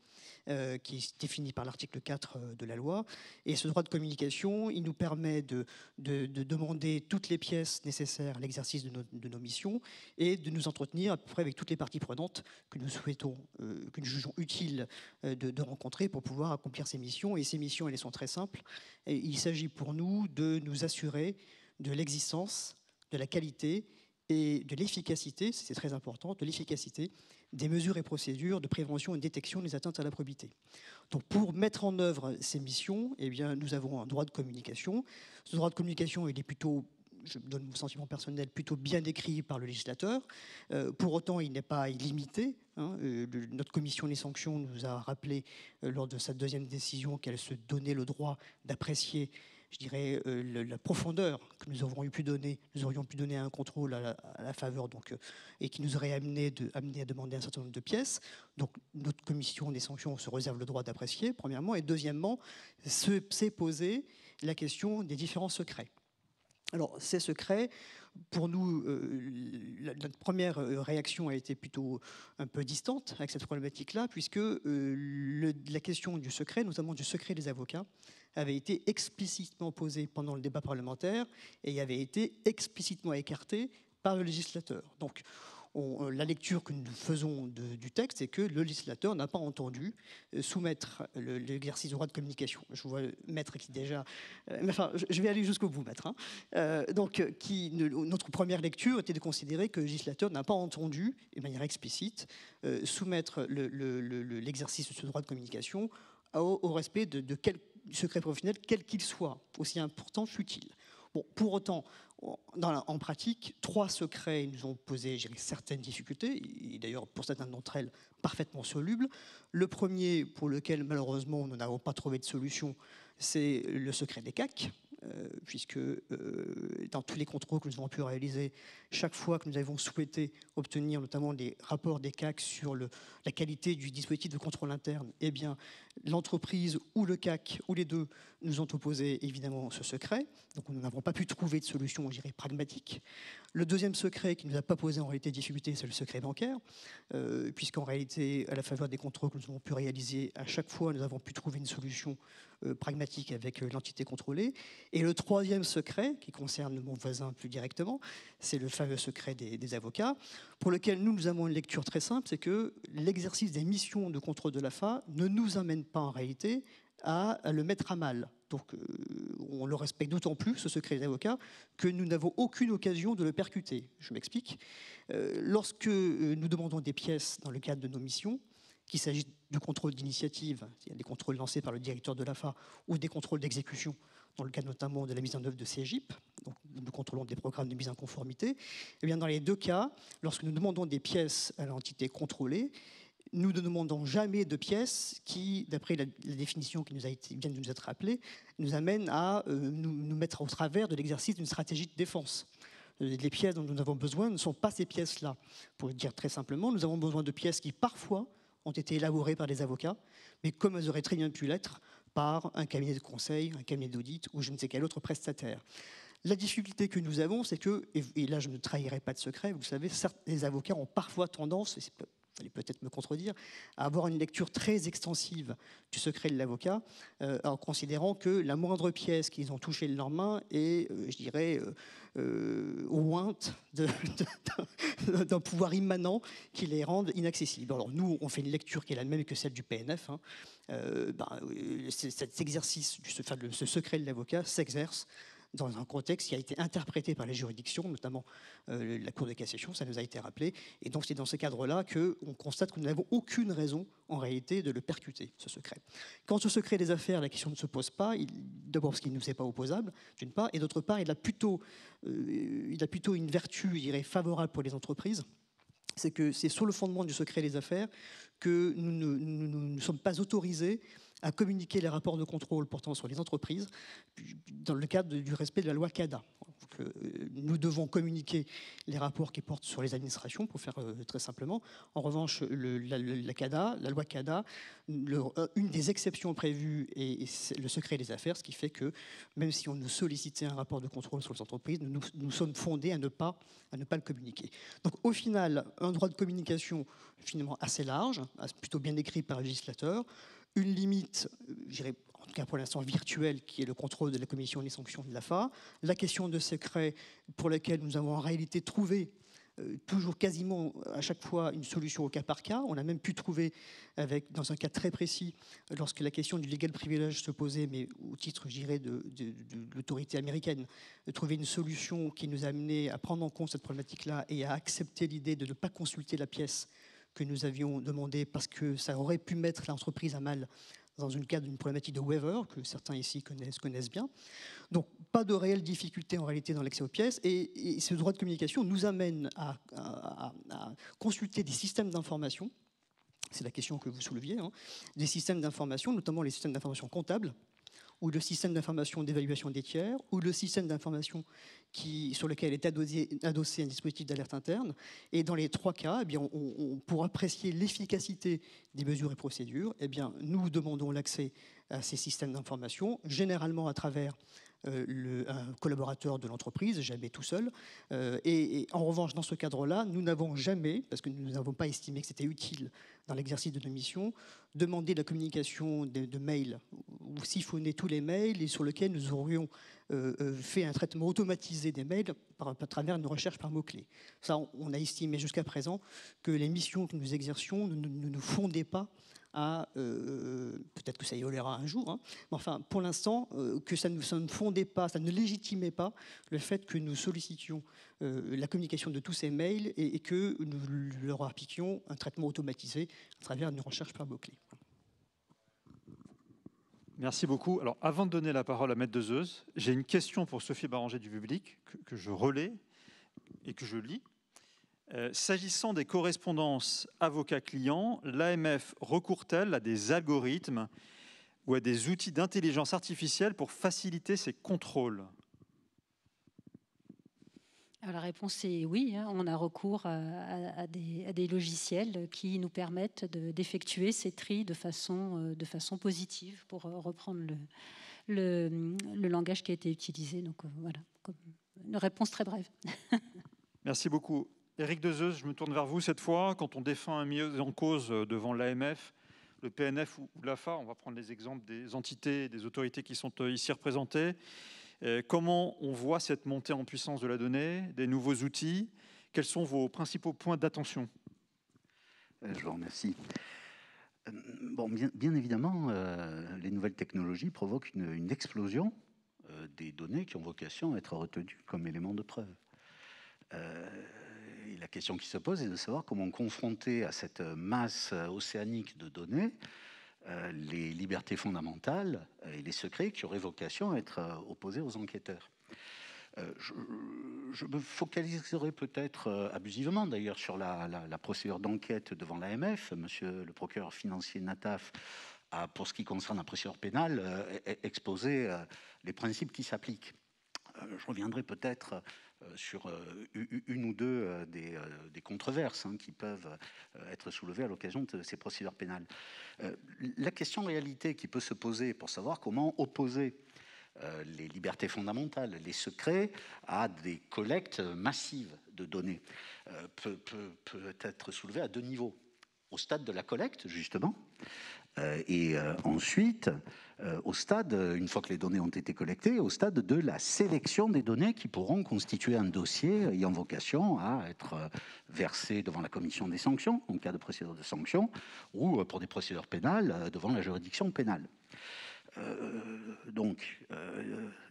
qui est défini par l'article 4 de la loi. Et ce droit de communication, il nous permet de demander toutes les pièces nécessaires à l'exercice de nos missions et de nous entretenir à peu près avec toutes les parties prenantes que nous souhaitons, que nous jugeons utile de rencontrer pour pouvoir accomplir ces missions. Et ces missions, elles sont très simples. Et il s'agit pour nous de nous assurer de l'existence, de la qualité et de l'efficacité, c'est très important, de l'efficacité des mesures et procédures de prévention et de détection des atteintes à la probité. Donc pour mettre en œuvre ces missions, eh bien, nous avons un droit de communication. Ce droit de communication, il est plutôt, je me donne mon sentiment personnel, plutôt bien décrit par le législateur. Pour autant, il n'est pas illimité. Hein. Notre commission des sanctions nous a rappelé lors de sa deuxième décision qu'elle se donnait le droit d'apprécier, je dirais, la profondeur que nous aurions pu donner à un contrôle à la faveur, donc, et qui nous aurait amené à demander un certain nombre de pièces. Donc notre commission des sanctions se réserve le droit d'apprécier, premièrement, et deuxièmement, s'est posé la question des différents secrets. Alors ces secrets, pour nous, notre première réaction a été plutôt un peu distante avec cette problématique-là, puisque la question du secret, notamment du secret des avocats, avait été explicitement posée pendant le débat parlementaire et avait été explicitement écartée par le législateur. Donc, la lecture que nous faisons du texte, c'est que le législateur n'a pas entendu soumettre l'exercice du droit de communication. Je vois Maître qui déjà... enfin, je vais aller jusqu'au bout, Maître. Hein. Notre première lecture était de considérer que le législateur n'a pas entendu, de manière explicite, soumettre l'exercice de ce droit de communication au respect de quel secret professionnel, quel qu'il soit, aussi important fût-il. Bon, pour autant, en pratique, 3 secrets nous ont posé certaines difficultés, et d'ailleurs pour certaines d'entre elles parfaitement solubles. Le premier, pour lequel malheureusement nous n'avons pas trouvé de solution, c'est le secret des CAC, puisque dans tous les contrôles que nous avons pu réaliser, chaque fois que nous avons souhaité obtenir notamment des rapports des CAC sur la qualité du dispositif de contrôle interne, eh bien, l'entreprise ou le CAC, ou les deux, nous ont opposé évidemment ce secret. Donc nous n'avons pas pu trouver de solution, je dirais, pragmatique. Le deuxième secret qui ne nous a pas posé en réalité de difficulté, c'est le secret bancaire, puisqu'en réalité, à la faveur des contrôles que nous avons pu réaliser, à chaque fois, nous avons pu trouver une solution pragmatique avec l'entité contrôlée. Et le troisième secret, qui concerne mon voisin plus directement, c'est le fameux secret des avocats, pour lequel nous avons une lecture très simple, c'est que l'exercice des missions de contrôle de l'AFA ne nous amène pas en réalité à le mettre à mal. Donc on le respecte d'autant plus, ce secret des avocats, que nous n'avons aucune occasion de le percuter. Je m'explique. Lorsque nous demandons des pièces dans le cadre de nos missions, qu'il s'agisse du contrôle d'initiative, c'est-à-dire des contrôles lancés par le directeur de l'AFA, ou des contrôles d'exécution, dans le cadre notamment de la mise en œuvre de CEGIP, donc nous contrôlons des programmes de mise en conformité, et bien dans les 2 cas, lorsque nous demandons des pièces à l'entité contrôlée, nous ne demandons jamais de pièces qui, d'après la définition qui vient de nous être rappelée, nous amène à nous mettre au travers de l'exercice d'une stratégie de défense. Les pièces dont nous avons besoin ne sont pas ces pièces-là. Pour le dire très simplement, nous avons besoin de pièces qui, parfois, ont été élaborées par des avocats, mais comme elles auraient très bien pu l'être par un cabinet de conseil, un cabinet d'audit ou je ne sais quel autre prestataire. La difficulté que nous avons, c'est que, et là je ne trahirai pas de secret, vous savez, les avocats ont parfois tendance, et vous allez peut-être me contredire, à avoir une lecture très extensive du secret de l'avocat, en considérant que la moindre pièce qu'ils ont touchée de leurs mains est, je dirais, ointe d'un pouvoir immanent qui les rende inaccessibles. Alors nous, on fait une lecture qui est la même que celle du PNF. Cet exercice, ce secret de l'avocat s'exerce dans un contexte qui a été interprété par les juridictions, notamment la Cour de cassation, ça nous a été rappelé. Et donc c'est dans ce cadre-là qu'on constate que nous n'avons aucune raison, en réalité, de le percuter, ce secret. Quant au secret des affaires, la question ne se pose pas. D'abord parce qu'il ne nous est pas opposable, d'une part, et d'autre part, il a plutôt une vertu, je dirais, favorable pour les entreprises. C'est que c'est sur le fondement du secret des affaires que nous ne sommes pas autorisés à communiquer les rapports de contrôle portant sur les entreprises dans le cadre du respect de la loi CADA. Donc, nous devons communiquer les rapports qui portent sur les administrations, pour faire très simplement. En revanche, la loi CADA, une des exceptions prévues est le secret des affaires, ce qui fait que même si on nous sollicitait un rapport de contrôle sur les entreprises, nous sommes fondés à ne pas le communiquer. Donc au final, un droit de communication finalement assez large, plutôt bien écrit par le législateur, une limite, je dirais, en tout cas pour l'instant virtuelle, qui est le contrôle de la commission des sanctions de l'AFA, la question de secret pour laquelle nous avons en réalité trouvé toujours quasiment à chaque fois une solution au cas par cas. On a même pu trouver, dans un cas très précis, lorsque la question du legal privilege se posait, mais au titre, je dirais, de l'autorité américaine, de trouver une solution qui nous a amené à prendre en compte cette problématique-là et à accepter l'idée de ne pas consulter la pièce que nous avions demandé parce que ça aurait pu mettre l'entreprise à mal dans le cadre d'une problématique de waiver que certains ici connaissent bien. Donc pas de réelle difficulté en réalité dans l'accès aux pièces et ce droit de communication nous amène à consulter des systèmes d'information, c'est la question que vous souleviez, des systèmes d'information, notamment les systèmes d'information comptables, ou le système d'information d'évaluation des tiers, ou le système d'information sur lequel est adossé un dispositif d'alerte interne. Et dans les trois cas, eh bien, pour apprécier l'efficacité des mesures et procédures, eh bien, nous demandons l'accès à ces systèmes d'information, généralement à travers un collaborateur de l'entreprise, jamais tout seul. Et en revanche, dans ce cadre-là, nous n'avons jamais, parce que nous n'avons pas estimé que c'était utile dans l'exercice de nos missions, demandé la communication de mails ou siphonner tous les mails et sur lesquels nous aurions fait un traitement automatisé des mails à travers une recherche par mots-clés. Ça, on a estimé jusqu'à présent que les missions que nous exercions ne nous fondaient pas à, peut-être que ça évoluera un jour, mais enfin, pour l'instant, que ça ne fondait pas, ça ne légitimait pas le fait que nous sollicitions la communication de tous ces mails et que nous leur appliquions un traitement automatisé à travers une recherche par mots-clés. Merci beaucoup. Alors, avant de donner la parole à Maître Dezeuse, j'ai une question pour Sophie Baranger du public que je relais et que je lis. S'agissant des correspondances avocat-client, l'AMF recourt-elle à des algorithmes ou à des outils d'intelligence artificielle pour faciliter ces contrôles ? Alors la réponse est oui. On a recours à des logiciels qui nous permettent d'effectuer ces tris de façon positive, pour reprendre le langage qui a été utilisé. Donc voilà, une réponse très brève. Merci beaucoup. Éric Dezeuse, je me tourne vers vous cette fois. Quand on défend un mis en cause devant l'AMF, le PNF ou l'AFA, on va prendre les exemples des entités et des autorités qui sont ici représentées. Comment on voit cette montée en puissance de la donnée, des nouveaux outils? Quels sont vos principaux points d'attention? Je vous remercie. Bon, bien évidemment, les nouvelles technologies provoquent une explosion des données qui ont vocation à être retenues comme éléments de preuve. Et la question qui se pose est de savoir comment confronter à cette masse océanique de données les libertés fondamentales et les secrets qui auraient vocation à être opposés aux enquêteurs. Je me focaliserai peut-être abusivement d'ailleurs sur la procédure d'enquête devant l'AMF. Monsieur le procureur financier Nataf a, pour ce qui concerne la procédure pénale, exposé les principes qui s'appliquent. Je reviendrai peut-être sur une ou deux des controverses qui peuvent être soulevées à l'occasion de ces procédures pénales. La question en réalité qui peut se poser pour savoir comment opposer les libertés fondamentales, les secrets, à des collectes massives de données, peut être soulevée à deux niveaux. Au stade de la collecte, justement, et ensuite, au stade, une fois que les données ont été collectées, au stade de la sélection des données qui pourront constituer un dossier ayant vocation à être versé devant la commission des sanctions, en cas de procédure de sanctions, ou pour des procédures pénales, devant la juridiction pénale.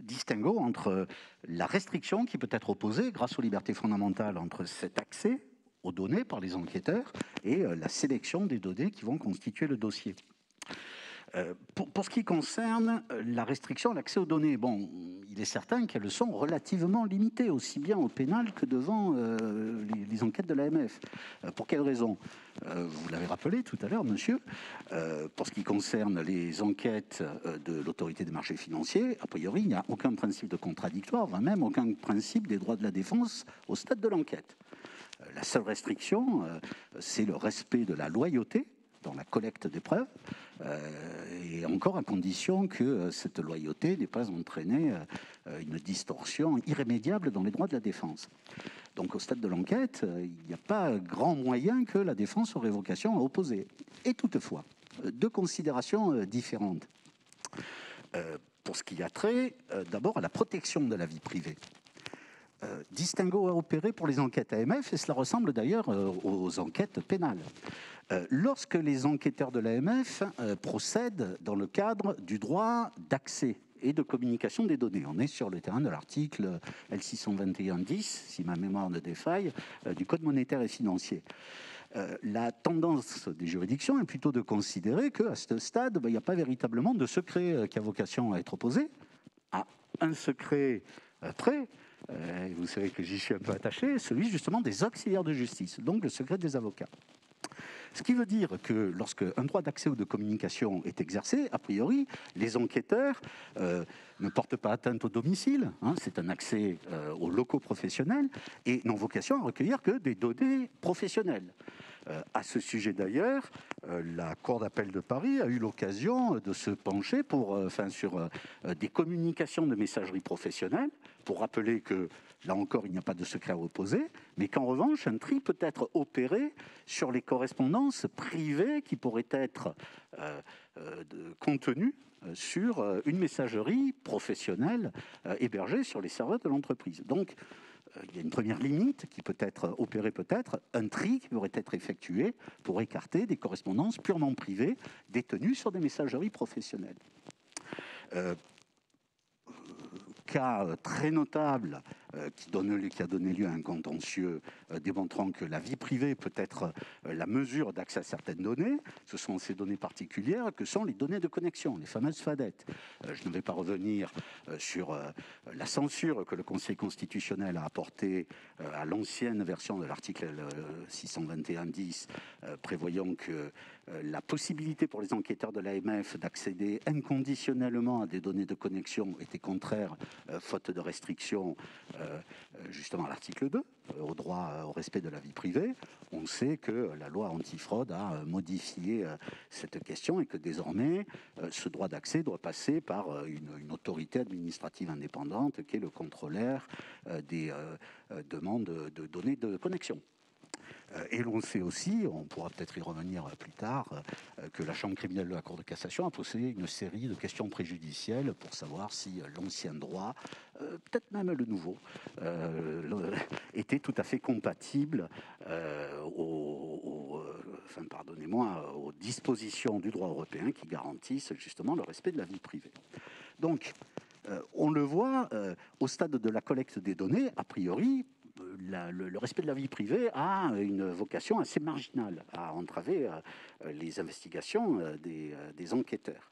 Distinguo entre la restriction qui peut être opposée grâce aux libertés fondamentales entre cet accès aux données par les enquêteurs et la sélection des données qui vont constituer le dossier. Pour ce qui concerne la restriction à l'accès aux données, bon, il est certain qu'elles sont relativement limitées, aussi bien au pénal que devant les enquêtes de l'AMF. Pour quelles raisons ? Vous l'avez rappelé tout à l'heure, monsieur, pour ce qui concerne les enquêtes de l'autorité des marchés financiers, a priori, il n'y a aucun principe de contradictoire, voire même aucun principe des droits de la défense au stade de l'enquête. La seule restriction, c'est le respect de la loyauté dans la collecte des preuves, et encore à condition que cette loyauté n'ait pas entraîné une distorsion irrémédiable dans les droits de la défense. Donc au stade de l'enquête, il n'y a pas grand moyen que la défense aurait vocation à opposer. Et toutefois, deux considérations différentes. Pour ce qui a trait d'abord à la protection de la vie privée. Distinguo à opérer pour les enquêtes AMF, et cela ressemble d'ailleurs aux enquêtes pénales. Lorsque les enquêteurs de l'AMF procèdent dans le cadre du droit d'accès et de communication des données, on est sur le terrain de l'article L621-10, si ma mémoire ne défaille, du Code monétaire et financier. La tendance des juridictions est plutôt de considérer qu'à ce stade, il n'y a pas véritablement de secret qui a vocation à être opposé à un secret près. Vous savez que j'y suis un peu attaché, celui justement des auxiliaires de justice, donc le secret des avocats. Ce qui veut dire que lorsque un droit d'accès ou de communication est exercé, a priori, les enquêteurs ne portent pas atteinte au domicile, c'est un accès aux locaux professionnels, et n'ont vocation à recueillir que des données professionnelles. À ce sujet d'ailleurs, la Cour d'appel de Paris a eu l'occasion de se pencher sur des communications de messagerie professionnelle, pour rappeler que, là encore, il n'y a pas de secret à opposer, mais qu'en revanche, un tri peut être opéré sur les correspondances privées qui pourraient être contenues sur une messagerie professionnelle hébergée sur les serveurs de l'entreprise. Donc, il y a une première limite qui peut être opérée, un tri qui pourrait être effectué pour écarter des correspondances purement privées détenues sur des messageries professionnelles. Cas très notable qui a donné lieu à un contentieux démontrant que la vie privée peut être la mesure d'accès à certaines données. Ce sont ces données particulières que sont les données de connexion, les fameuses FADET. Je ne vais pas revenir sur la censure que le Conseil constitutionnel a apportée à l'ancienne version de l'article 621-10 prévoyant que la possibilité pour les enquêteurs de l'AMF d'accéder inconditionnellement à des données de connexion était contraire, faute de restriction, justement à l'article 2, au droit au respect de la vie privée. On sait que la loi antifraude a modifié cette question et que désormais, ce droit d'accès doit passer par une autorité administrative indépendante qui est le contrôleur des demandes de données de connexion. Et l'on sait aussi, on pourra peut-être y revenir plus tard, que la Chambre criminelle de la Cour de cassation a posé une série de questions préjudicielles pour savoir si l'ancien droit, peut-être même le nouveau, était tout à fait compatible aux dispositions du droit européen qui garantissent justement le respect de la vie privée. Donc, on le voit, au stade de la collecte des données, a priori, le respect de la vie privée a une vocation assez marginale à entraver les investigations des enquêteurs.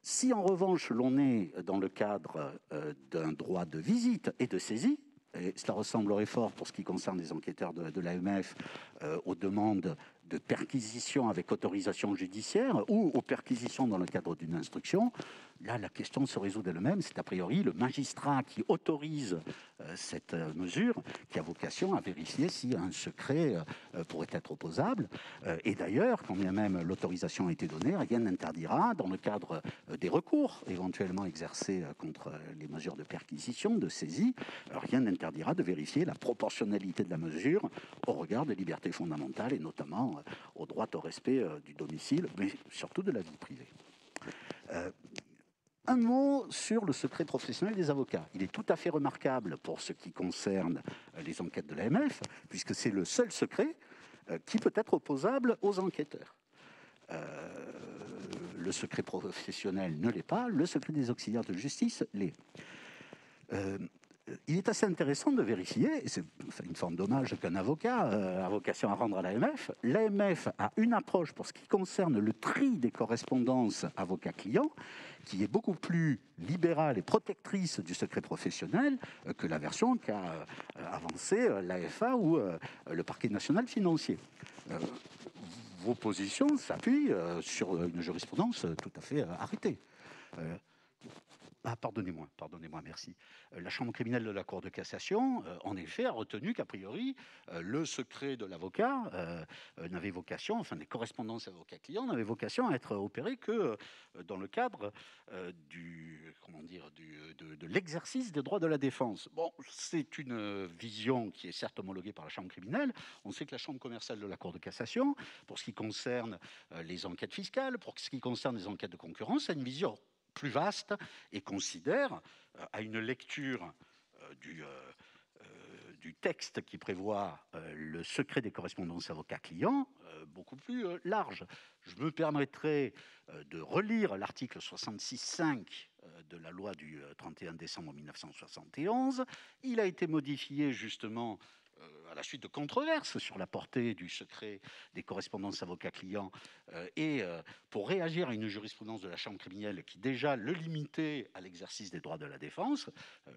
Si en revanche l'on est dans le cadre d'un droit de visite et de saisie, et cela ressemblerait fort pour ce qui concerne les enquêteurs de l'AMF aux demandes de perquisition avec autorisation judiciaire ou aux perquisitions dans le cadre d'une instruction, là, la question se résout d'elle-même. C'est a priori le magistrat qui autorise cette mesure qui a vocation à vérifier si un secret pourrait être opposable. Et d'ailleurs, quand bien même l'autorisation a été donnée, rien n'interdira, dans le cadre des recours éventuellement exercés contre les mesures de perquisition, de saisie, rien n'interdira de vérifier la proportionnalité de la mesure au regard des libertés fondamentales et notamment au droit au respect du domicile, mais surtout de la vie privée. Un mot sur le secret professionnel des avocats. Il est tout à fait remarquable pour ce qui concerne les enquêtes de l'AMF, puisque c'est le seul secret qui peut être opposable aux enquêteurs. Le secret professionnel ne l'est pas, le secret des auxiliaires de justice l'est. Il est assez intéressant de vérifier, et c'est une forme d'hommage qu'un avocat a vocation à rendre à l'AMF. L'AMF a une approche pour ce qui concerne le tri des correspondances avocat-client qui est beaucoup plus libérale et protectrice du secret professionnel que la version qu'a avancée l'AFA ou le parquet national financier. Vos positions s'appuient sur une jurisprudence tout à fait arrêtée. Pardonnez-moi, merci. La chambre criminelle de la Cour de cassation, en effet, a retenu qu'a priori, le secret de l'avocat n'avait vocation, enfin, les correspondances avocat-client n'avaient vocation à être opérées que dans le cadre de l'exercice des droits de la défense. Bon, c'est une vision qui est certes homologuée par la chambre criminelle. On sait que la chambre commerciale de la Cour de cassation, pour ce qui concerne les enquêtes fiscales, pour ce qui concerne les enquêtes de concurrence, a une vision plus vaste et considère, à une lecture du texte qui prévoit le secret des correspondances avocat-client beaucoup plus large. Je me permettrai de relire l'article 66.5 de la loi du 31 décembre 1971. Il a été modifié justement à la suite de controverses sur la portée du secret des correspondances avocat-client et pour réagir à une jurisprudence de la Chambre criminelle qui déjà le limitait à l'exercice des droits de la défense.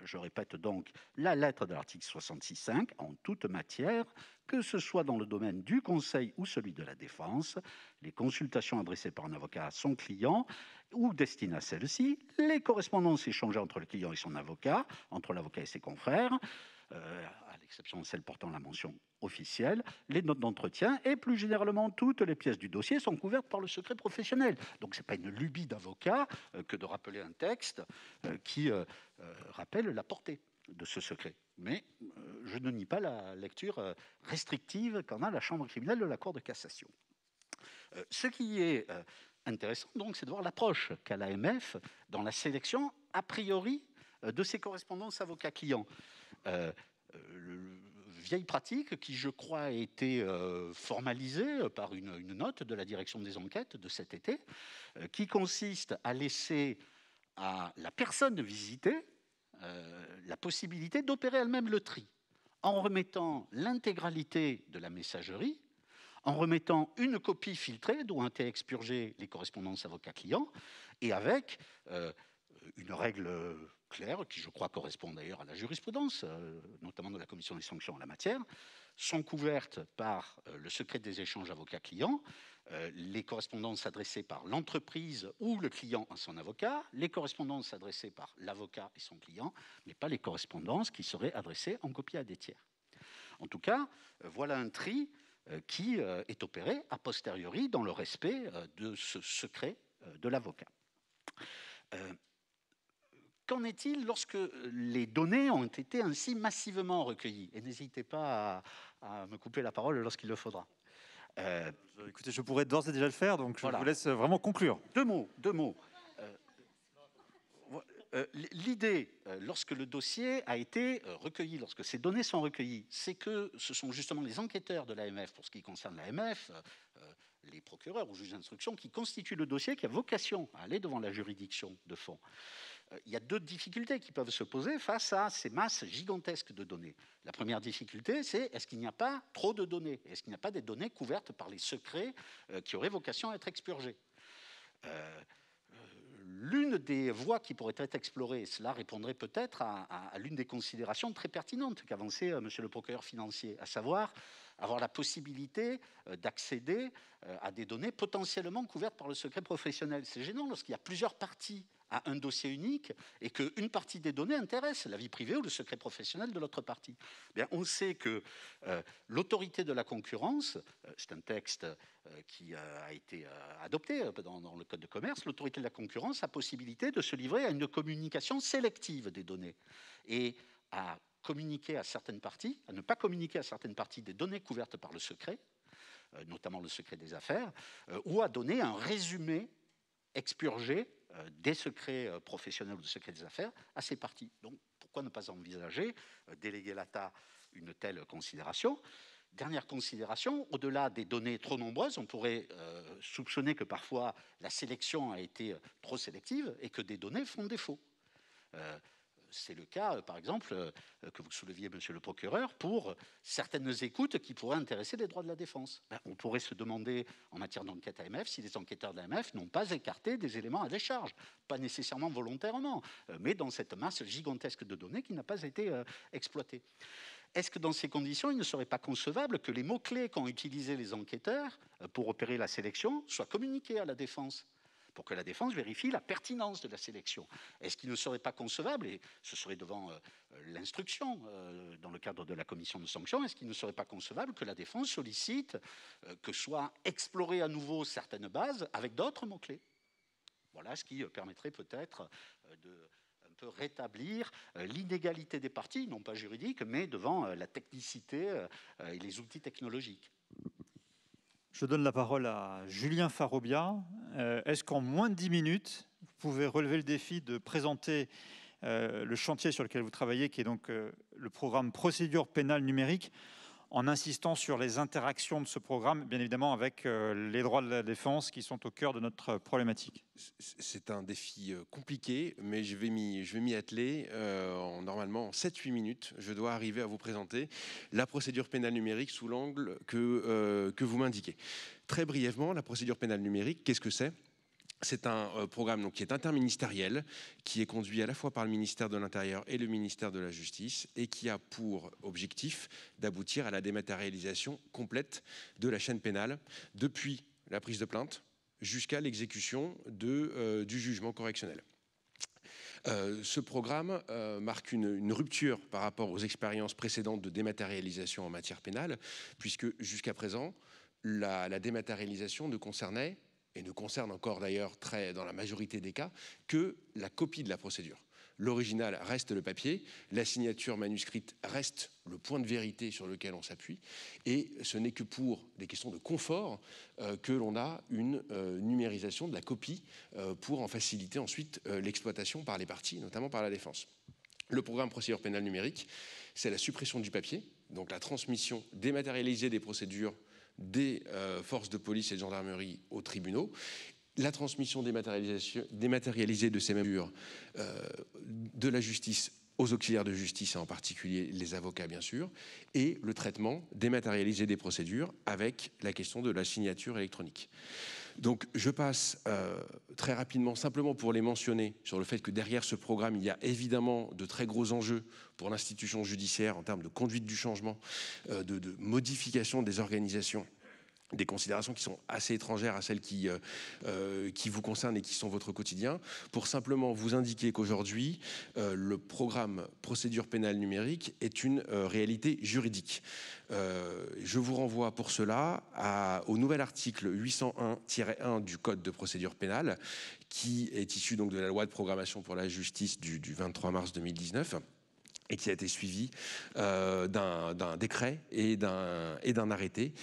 Je répète donc la lettre de l'article 66.5 en toute matière, que ce soit dans le domaine du conseil ou celui de la défense, les consultations adressées par un avocat à son client ou destinées à celle-ci, les correspondances échangées entre le client et son avocat, entre l'avocat et ses confrères, à l'exception de celles portant la mention officielle, les notes d'entretien et plus généralement toutes les pièces du dossier sont couvertes par le secret professionnel. Donc ce n'est pas une lubie d'avocat que de rappeler un texte qui rappelle la portée de ce secret. Mais je ne nie pas la lecture restrictive qu'en a la chambre criminelle de la Cour de cassation. Ce qui est intéressant, donc, c'est de voir l'approche qu'a l'AMF dans la sélection a priori de ses correspondances avocat-client. Vieille pratique qui, je crois, a été formalisée par une note de la direction des enquêtes de cet été, qui consiste à laisser à la personne visitée la possibilité d'opérer elle-même le tri, en remettant l'intégralité de la messagerie, en remettant une copie filtrée dont ont été expurgées les correspondances avocat-client, et avec une règle claire, qui je crois correspond d'ailleurs à la jurisprudence, notamment de la commission des sanctions en la matière, sont couvertes par le secret des échanges avocat-client, les correspondances adressées par l'entreprise ou le client à son avocat, les correspondances adressées par l'avocat et son client, mais pas les correspondances qui seraient adressées en copie à des tiers. En tout cas, voilà un tri qui est opéré a posteriori dans le respect de ce secret de l'avocat. Qu'en est-il lorsque les données ont été ainsi massivement recueillies? Et n'hésitez pas à me couper la parole lorsqu'il le faudra. Écoutez, je pourrais d'ores et déjà le faire, donc je vous laisse vraiment conclure. Deux mots. L'idée, lorsque le dossier a été recueilli, lorsque ces données sont recueillies, c'est que ce sont justement les enquêteurs de l'AMF, pour ce qui concerne l'AMF, les procureurs ou juges d'instruction, qui constituent le dossier, qui a vocation à aller devant la juridiction de fond. Il y a deux difficultés qui peuvent se poser face à ces masses gigantesques de données. La première difficulté, c'est est-ce qu'il n'y a pas trop de données? Est-ce qu'il n'y a pas des données couvertes par les secrets qui auraient vocation à être expurgés? L'une des voies qui pourrait être explorée, et cela répondrait peut-être à l'une des considérations très pertinentes qu'avançait monsieur le procureur financier, à savoir avoir la possibilité d'accéder à des données potentiellement couvertes par le secret professionnel. C'est gênant lorsqu'il y a plusieurs parties à un dossier unique et qu'une partie des données intéresse la vie privée ou le secret professionnel de l'autre partie. Bien, on sait que l'autorité de la concurrence, c'est un texte qui a été adopté dans le Code de commerce, l'autorité de la concurrence a possibilité de se livrer à une communication sélective des données et à communiquer à certaines parties, à ne pas communiquer à certaines parties des données couvertes par le secret, notamment le secret des affaires, ou à donner un résumé expurgé des secrets professionnels ou des secrets des affaires à ces parties. Donc, pourquoi ne pas envisager, déléguer l'ATA, une telle considération? Dernière considération, au-delà des données trop nombreuses, on pourrait soupçonner que parfois la sélection a été trop sélective et que des données font défaut. C'est le cas, par exemple, que vous souleviez, monsieur le procureur, pour certaines écoutes qui pourraient intéresser les droits de la défense. On pourrait se demander, en matière d'enquête AMF, si les enquêteurs de l'AMF n'ont pas écarté des éléments à décharge, pas nécessairement volontairement, mais dans cette masse gigantesque de données qui n'a pas été exploitée. Est-ce que dans ces conditions, il ne serait pas concevable que les mots-clés qu'ont utilisés les enquêteurs pour opérer la sélection soient communiqués à la défense, pour que la défense vérifie la pertinence de la sélection? Est-ce qu'il ne serait pas concevable, et ce serait devant l'instruction dans le cadre de la commission de sanctions, est-ce qu'il ne serait pas concevable que la défense sollicite que soient explorées à nouveau certaines bases avec d'autres mots-clés? Voilà ce qui permettrait peut-être de un peu rétablir l'inégalité des parties, non pas juridique, mais devant la technicité et les outils technologiques. Je donne la parole à Julien Farobia. Est-ce qu'en moins de 10 minutes, vous pouvez relever le défi de présenter le chantier sur lequel vous travaillez, qui est donc le programme Procédure pénale numérique, en insistant sur les interactions de ce programme, bien évidemment avec les droits de la défense qui sont au cœur de notre problématique? C'est un défi compliqué, mais je vais m'y atteler. Normalement, en 7-8 minutes, je dois arriver à vous présenter la procédure pénale numérique sous l'angle que vous m'indiquez. Très brièvement, la procédure pénale numérique, qu'est-ce que c'est ? C'est un programme donc, qui est interministériel, qui est conduit à la fois par le ministère de l'Intérieur et le ministère de la Justice, et qui a pour objectif d'aboutir à la dématérialisation complète de la chaîne pénale, depuis la prise de plainte jusqu'à l'exécution du jugement correctionnel. Ce programme marque une rupture par rapport aux expériences précédentes de dématérialisation en matière pénale, puisque jusqu'à présent, la dématérialisation ne concernait, et ne concerne encore d'ailleurs dans la majorité des cas, que la copie de la procédure. L'original reste le papier, la signature manuscrite reste le point de vérité sur lequel on s'appuie, et ce n'est que pour des questions de confort que l'on a une numérisation de la copie pour en faciliter ensuite l'exploitation par les parties, notamment par la défense. Le programme procédure pénale numérique, c'est la suppression du papier, donc la transmission dématérialisée des procédures des forces de police et de gendarmerie aux tribunaux, la transmission dématérialisée de ces mesures de la justice aux auxiliaires de justice, et en particulier les avocats bien sûr, et le traitement dématérialisé des procédures avec la question de la signature électronique. Donc je passe très rapidement, simplement pour les mentionner, sur le fait que derrière ce programme, il y a évidemment de très gros enjeux pour l'institution judiciaire en termes de conduite du changement, de modification des organisations, des considérations qui sont assez étrangères à celles qui vous concernent et qui sont votre quotidien, pour simplement vous indiquer qu'aujourd'hui, le programme Procédure pénale numérique est une réalité juridique. Je vous renvoie pour cela au nouvel article 801-1 du Code de procédure pénale, qui est issu donc de la loi de programmation pour la justice du 23 mars 2019, et qui a été suivi d'un décret et d'un arrêté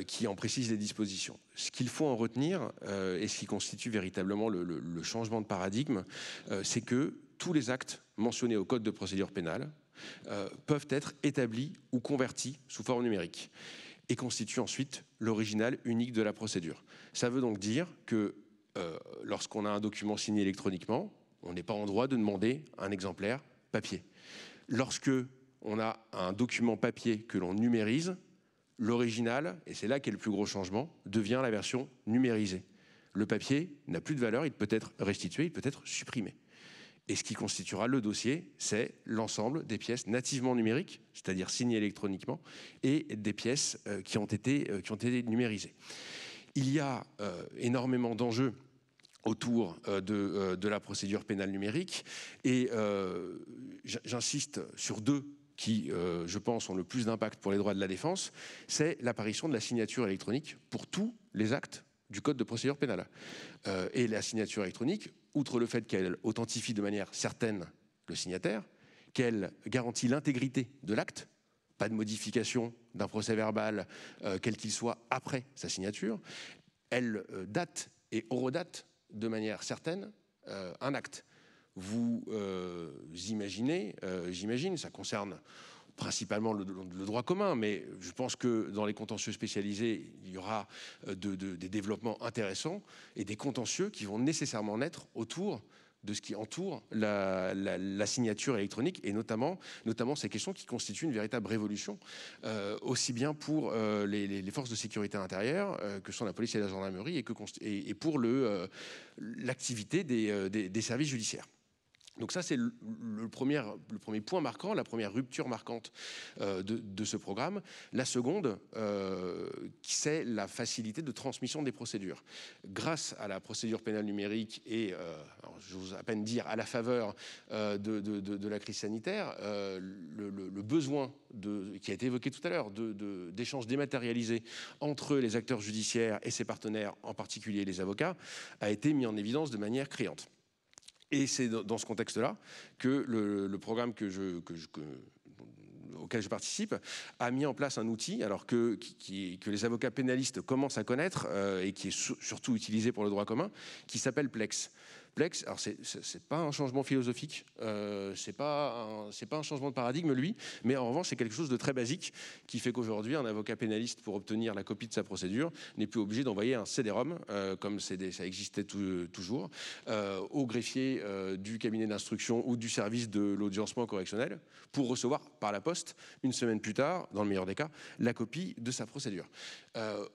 qui en précise les dispositions. Ce qu'il faut en retenir, et ce qui constitue véritablement le changement de paradigme, c'est que tous les actes mentionnés au Code de procédure pénale peuvent être établis ou convertis sous forme numérique et constituent ensuite l'original unique de la procédure. Ça veut donc dire que lorsqu'on a un document signé électroniquement, on n'est pas en droit de demander un exemplaire papier. Lorsque on a un document papier que l'on numérise, l'original, et c'est là qu'est le plus gros changement, devient la version numérisée. Le papier n'a plus de valeur, il peut être restitué, il peut être supprimé. Et ce qui constituera le dossier, c'est l'ensemble des pièces nativement numériques, c'est-à-dire signées électroniquement, et des pièces qui ont été numérisées. Il y a énormément d'enjeux autour de la procédure pénale numérique, et j'insiste sur deux qui, je pense, ont le plus d'impact pour les droits de la défense. C'est l'apparition de la signature électronique pour tous les actes du Code de procédure pénale. Et la signature électronique, outre le fait qu'elle authentifie de manière certaine le signataire, qu'elle garantit l'intégrité de l'acte, pas de modification d'un procès verbal, quel qu'il soit, après sa signature, elle date et horodate de manière certaine un acte. Vous imaginez, j'imagine, ça concerne principalement le droit commun, mais je pense que dans les contentieux spécialisés, il y aura des développements intéressants et des contentieux qui vont nécessairement naître autour de ce qui entoure la signature électronique, et notamment ces questions qui constituent une véritable révolution, aussi bien pour les forces de sécurité intérieure que sont la police et la gendarmerie, et pour l'activité des services judiciaires. Donc ça, c'est le premier point marquant, la première rupture marquante de ce programme. La seconde, c'est la facilité de transmission des procédures. Grâce à la procédure pénale numérique et, je vous à peine dire, à la faveur de la crise sanitaire, le besoin qui a été évoqué tout à l'heure d'échanges dématérialisés entre les acteurs judiciaires et ses partenaires, en particulier les avocats, a été mis en évidence de manière criante. Et c'est dans ce contexte-là que le programme auquel je participe a mis en place un outil, alors que les avocats pénalistes commencent à connaître et qui est surtout utilisé pour le droit commun, qui s'appelle Plex. Plex, alors c'est pas un changement philosophique, c'est pas un changement de paradigme, lui, mais en revanche c'est quelque chose de très basique qui fait qu'aujourd'hui un avocat pénaliste, pour obtenir la copie de sa procédure, n'est plus obligé d'envoyer un CD-ROM comme ça existait toujours au greffier du cabinet d'instruction ou du service de l'audiencement correctionnel pour recevoir par la poste une semaine plus tard, dans le meilleur des cas, la copie de sa procédure.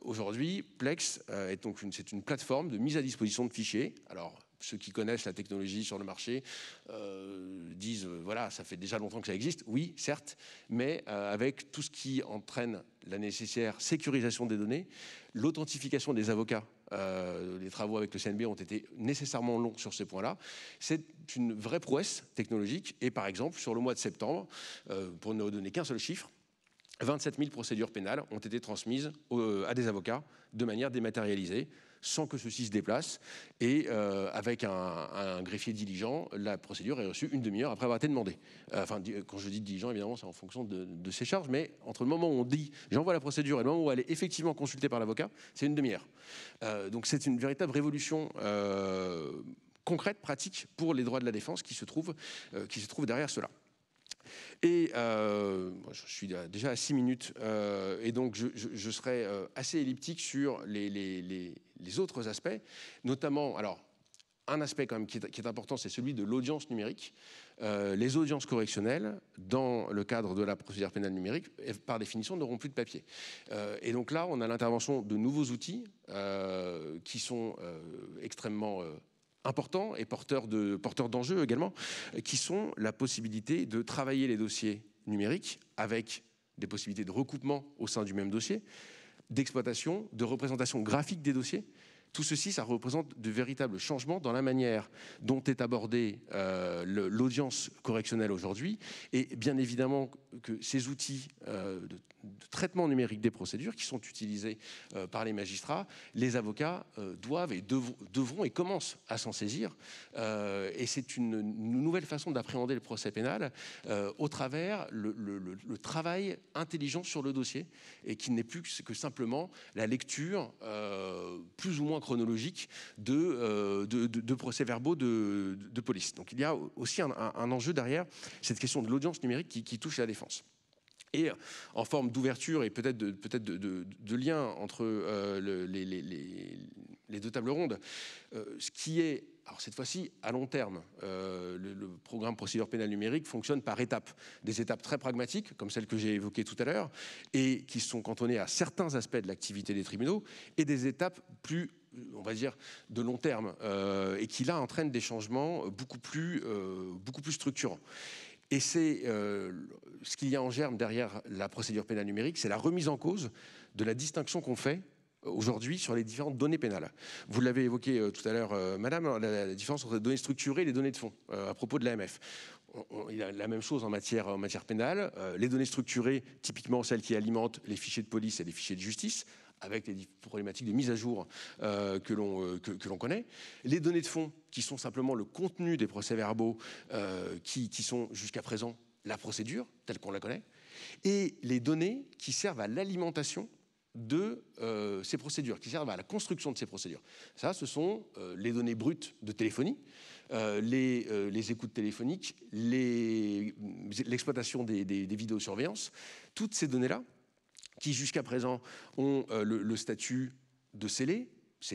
Aujourd'hui, Plex c'est une plateforme de mise à disposition de fichiers. Alors ceux qui connaissent la technologie sur le marché disent voilà, ça fait déjà longtemps que ça existe. Oui, certes, mais avec tout ce qui entraîne la nécessaire sécurisation des données, l'authentification des avocats. Les travaux avec le CNB ont été nécessairement longs sur ces points-là. C'est une vraie prouesse technologique. Et par exemple, sur le mois de septembre, pour ne donner qu'un seul chiffre, 27 000 procédures pénales ont été transmises à des avocats de manière dématérialisée, sans que ceux-ci se déplacent, et avec un greffier diligent, la procédure est reçue une demi-heure après avoir été demandée. Enfin, quand je dis diligent, évidemment, c'est en fonction de ses charges, mais entre le moment où on dit « j'envoie la procédure » et le moment où elle est effectivement consultée par l'avocat, c'est une demi-heure. Donc c'est une véritable révolution concrète, pratique, pour les droits de la défense qui se trouve derrière cela. Et je suis déjà à 6 minutes, et donc je serai assez elliptique sur les autres aspects, notamment, alors, un aspect quand même qui est important, c'est celui de l'audience numérique. Les audiences correctionnelles, dans le cadre de la procédure pénale numérique, par définition, n'auront plus de papier. Et donc là, on a l'intervention de nouveaux outils qui sont extrêmement importants et porteurs d'enjeux également, qui sont la possibilité de travailler les dossiers numériques avec des possibilités de recoupement au sein du même dossier, d'exploitation, de représentation graphique des dossiers. Tout ceci, ça représente de véritables changements dans la manière dont est abordée l'audience correctionnelle aujourd'hui. Et bien évidemment que ces outils de traitement numérique des procédures qui sont utilisés par les magistrats, les avocats doivent et devront et commencent à s'en saisir. Et c'est une nouvelle façon d'appréhender le procès pénal au travers le travail intelligent sur le dossier, et qui n'est plus que simplement la lecture plus ou moins chronologique de procès-verbaux de police. Donc il y a aussi un enjeu derrière cette question de l'audience numérique qui touche la défense. Et en forme d'ouverture et peut-être de lien entre les deux tables rondes, ce qui est, alors cette fois-ci, à long terme, le programme procédure pénale numérique fonctionne par étapes. Des étapes très pragmatiques, comme celles que j'ai évoquées tout à l'heure, et qui sont cantonnées à certains aspects de l'activité des tribunaux, et des étapes plus on va dire, de long terme et qui là entraîne des changements beaucoup plus structurants. Et c'est ce qu'il y a en germe derrière la procédure pénale numérique, c'est la remise en cause de la distinction qu'on fait aujourd'hui sur les différentes données pénales. Vous l'avez évoqué tout à l'heure, madame, la différence entre les données structurées et les données de fond à propos de l'AMF. Il y a la même chose en matière pénale. Les données structurées, typiquement celles qui alimentent les fichiers de police et les fichiers de justice, avec les problématiques de mise à jour que l'on connaît. Les données de fond, qui sont simplement le contenu des procès-verbaux, qui sont jusqu'à présent la procédure, telle qu'on la connaît. Et les données qui servent à l'alimentation de ces procédures, qui servent à la construction de ces procédures. Ça, ce sont les données brutes de téléphonie, les écoutes téléphoniques, l'exploitation des vidéosurveillances, toutes ces données-là, qui jusqu'à présent ont le statut de scellé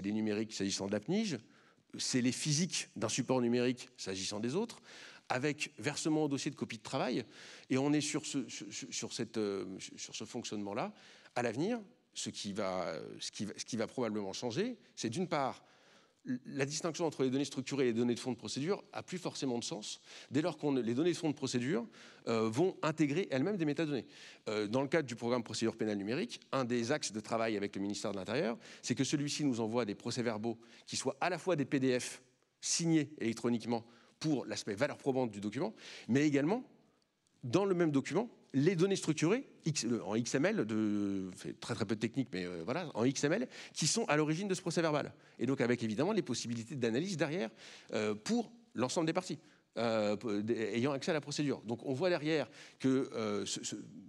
numérique s'agissant de la PNIJ, scellé physique d'un support numérique s'agissant des autres, avec versement au dossier de copie de travail, et on est sur ce fonctionnement-là. À l'avenir, ce qui va probablement changer, c'est d'une part, la distinction entre les données structurées et les données de fond de procédure n'a plus forcément de sens dès lors que les données de fond de procédure vont intégrer elles-mêmes des métadonnées. Dans le cadre du programme procédure pénale numérique, un des axes de travail avec le ministère de l'Intérieur, c'est que celui-ci nous envoie des procès-verbaux qui soient à la fois des PDF signés électroniquement pour l'aspect valeur probante du document, mais également, dans le même document, les données structurées en XML, fait très peu de technique, mais voilà, en XML, qui sont à l'origine de ce procès-verbal. Et donc avec évidemment les possibilités d'analyse derrière pour l'ensemble des parties ayant accès à la procédure. Donc on voit derrière que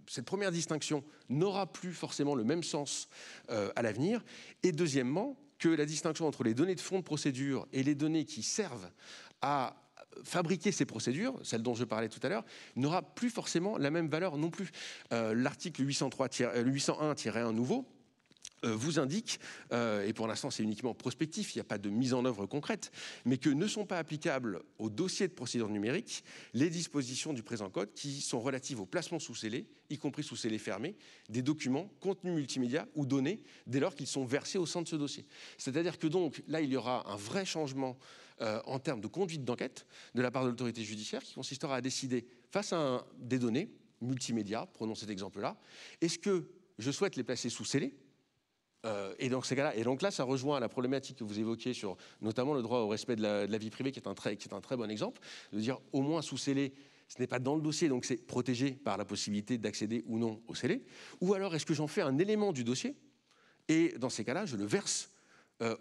cette première distinction n'aura plus forcément le même sens à l'avenir. Et deuxièmement, que la distinction entre les données de fond de procédure et les données qui servent à fabriquer ces procédures, celles dont je parlais tout à l'heure, n'aura plus forcément la même valeur non plus. L'article 801-1 nouveau vous indique, et pour l'instant c'est uniquement prospectif, il n'y a pas de mise en œuvre concrète, mais que ne sont pas applicables au dossier de procédure numérique les dispositions du présent code qui sont relatives au placement sous scellé, y compris sous scellé fermé, des documents, contenus multimédia ou données dès lors qu'ils sont versés au sein de ce dossier. C'est-à-dire que donc là il y aura un vrai changement en termes de conduite d'enquête de la part de l'autorité judiciaire qui consistera à décider face à des données multimédia, prenons cet exemple-là, est-ce que je souhaite les placer sous scellé et dans ces cas-là, et donc là, ça rejoint la problématique que vous évoquiez sur notamment le droit au respect de la vie privée, qui est un très bon exemple, de dire au moins sous scellé, ce n'est pas dans le dossier, donc c'est protégé par la possibilité d'accéder ou non au scellé, ou alors est-ce que j'en fais un élément du dossier, et dans ces cas-là, je le verse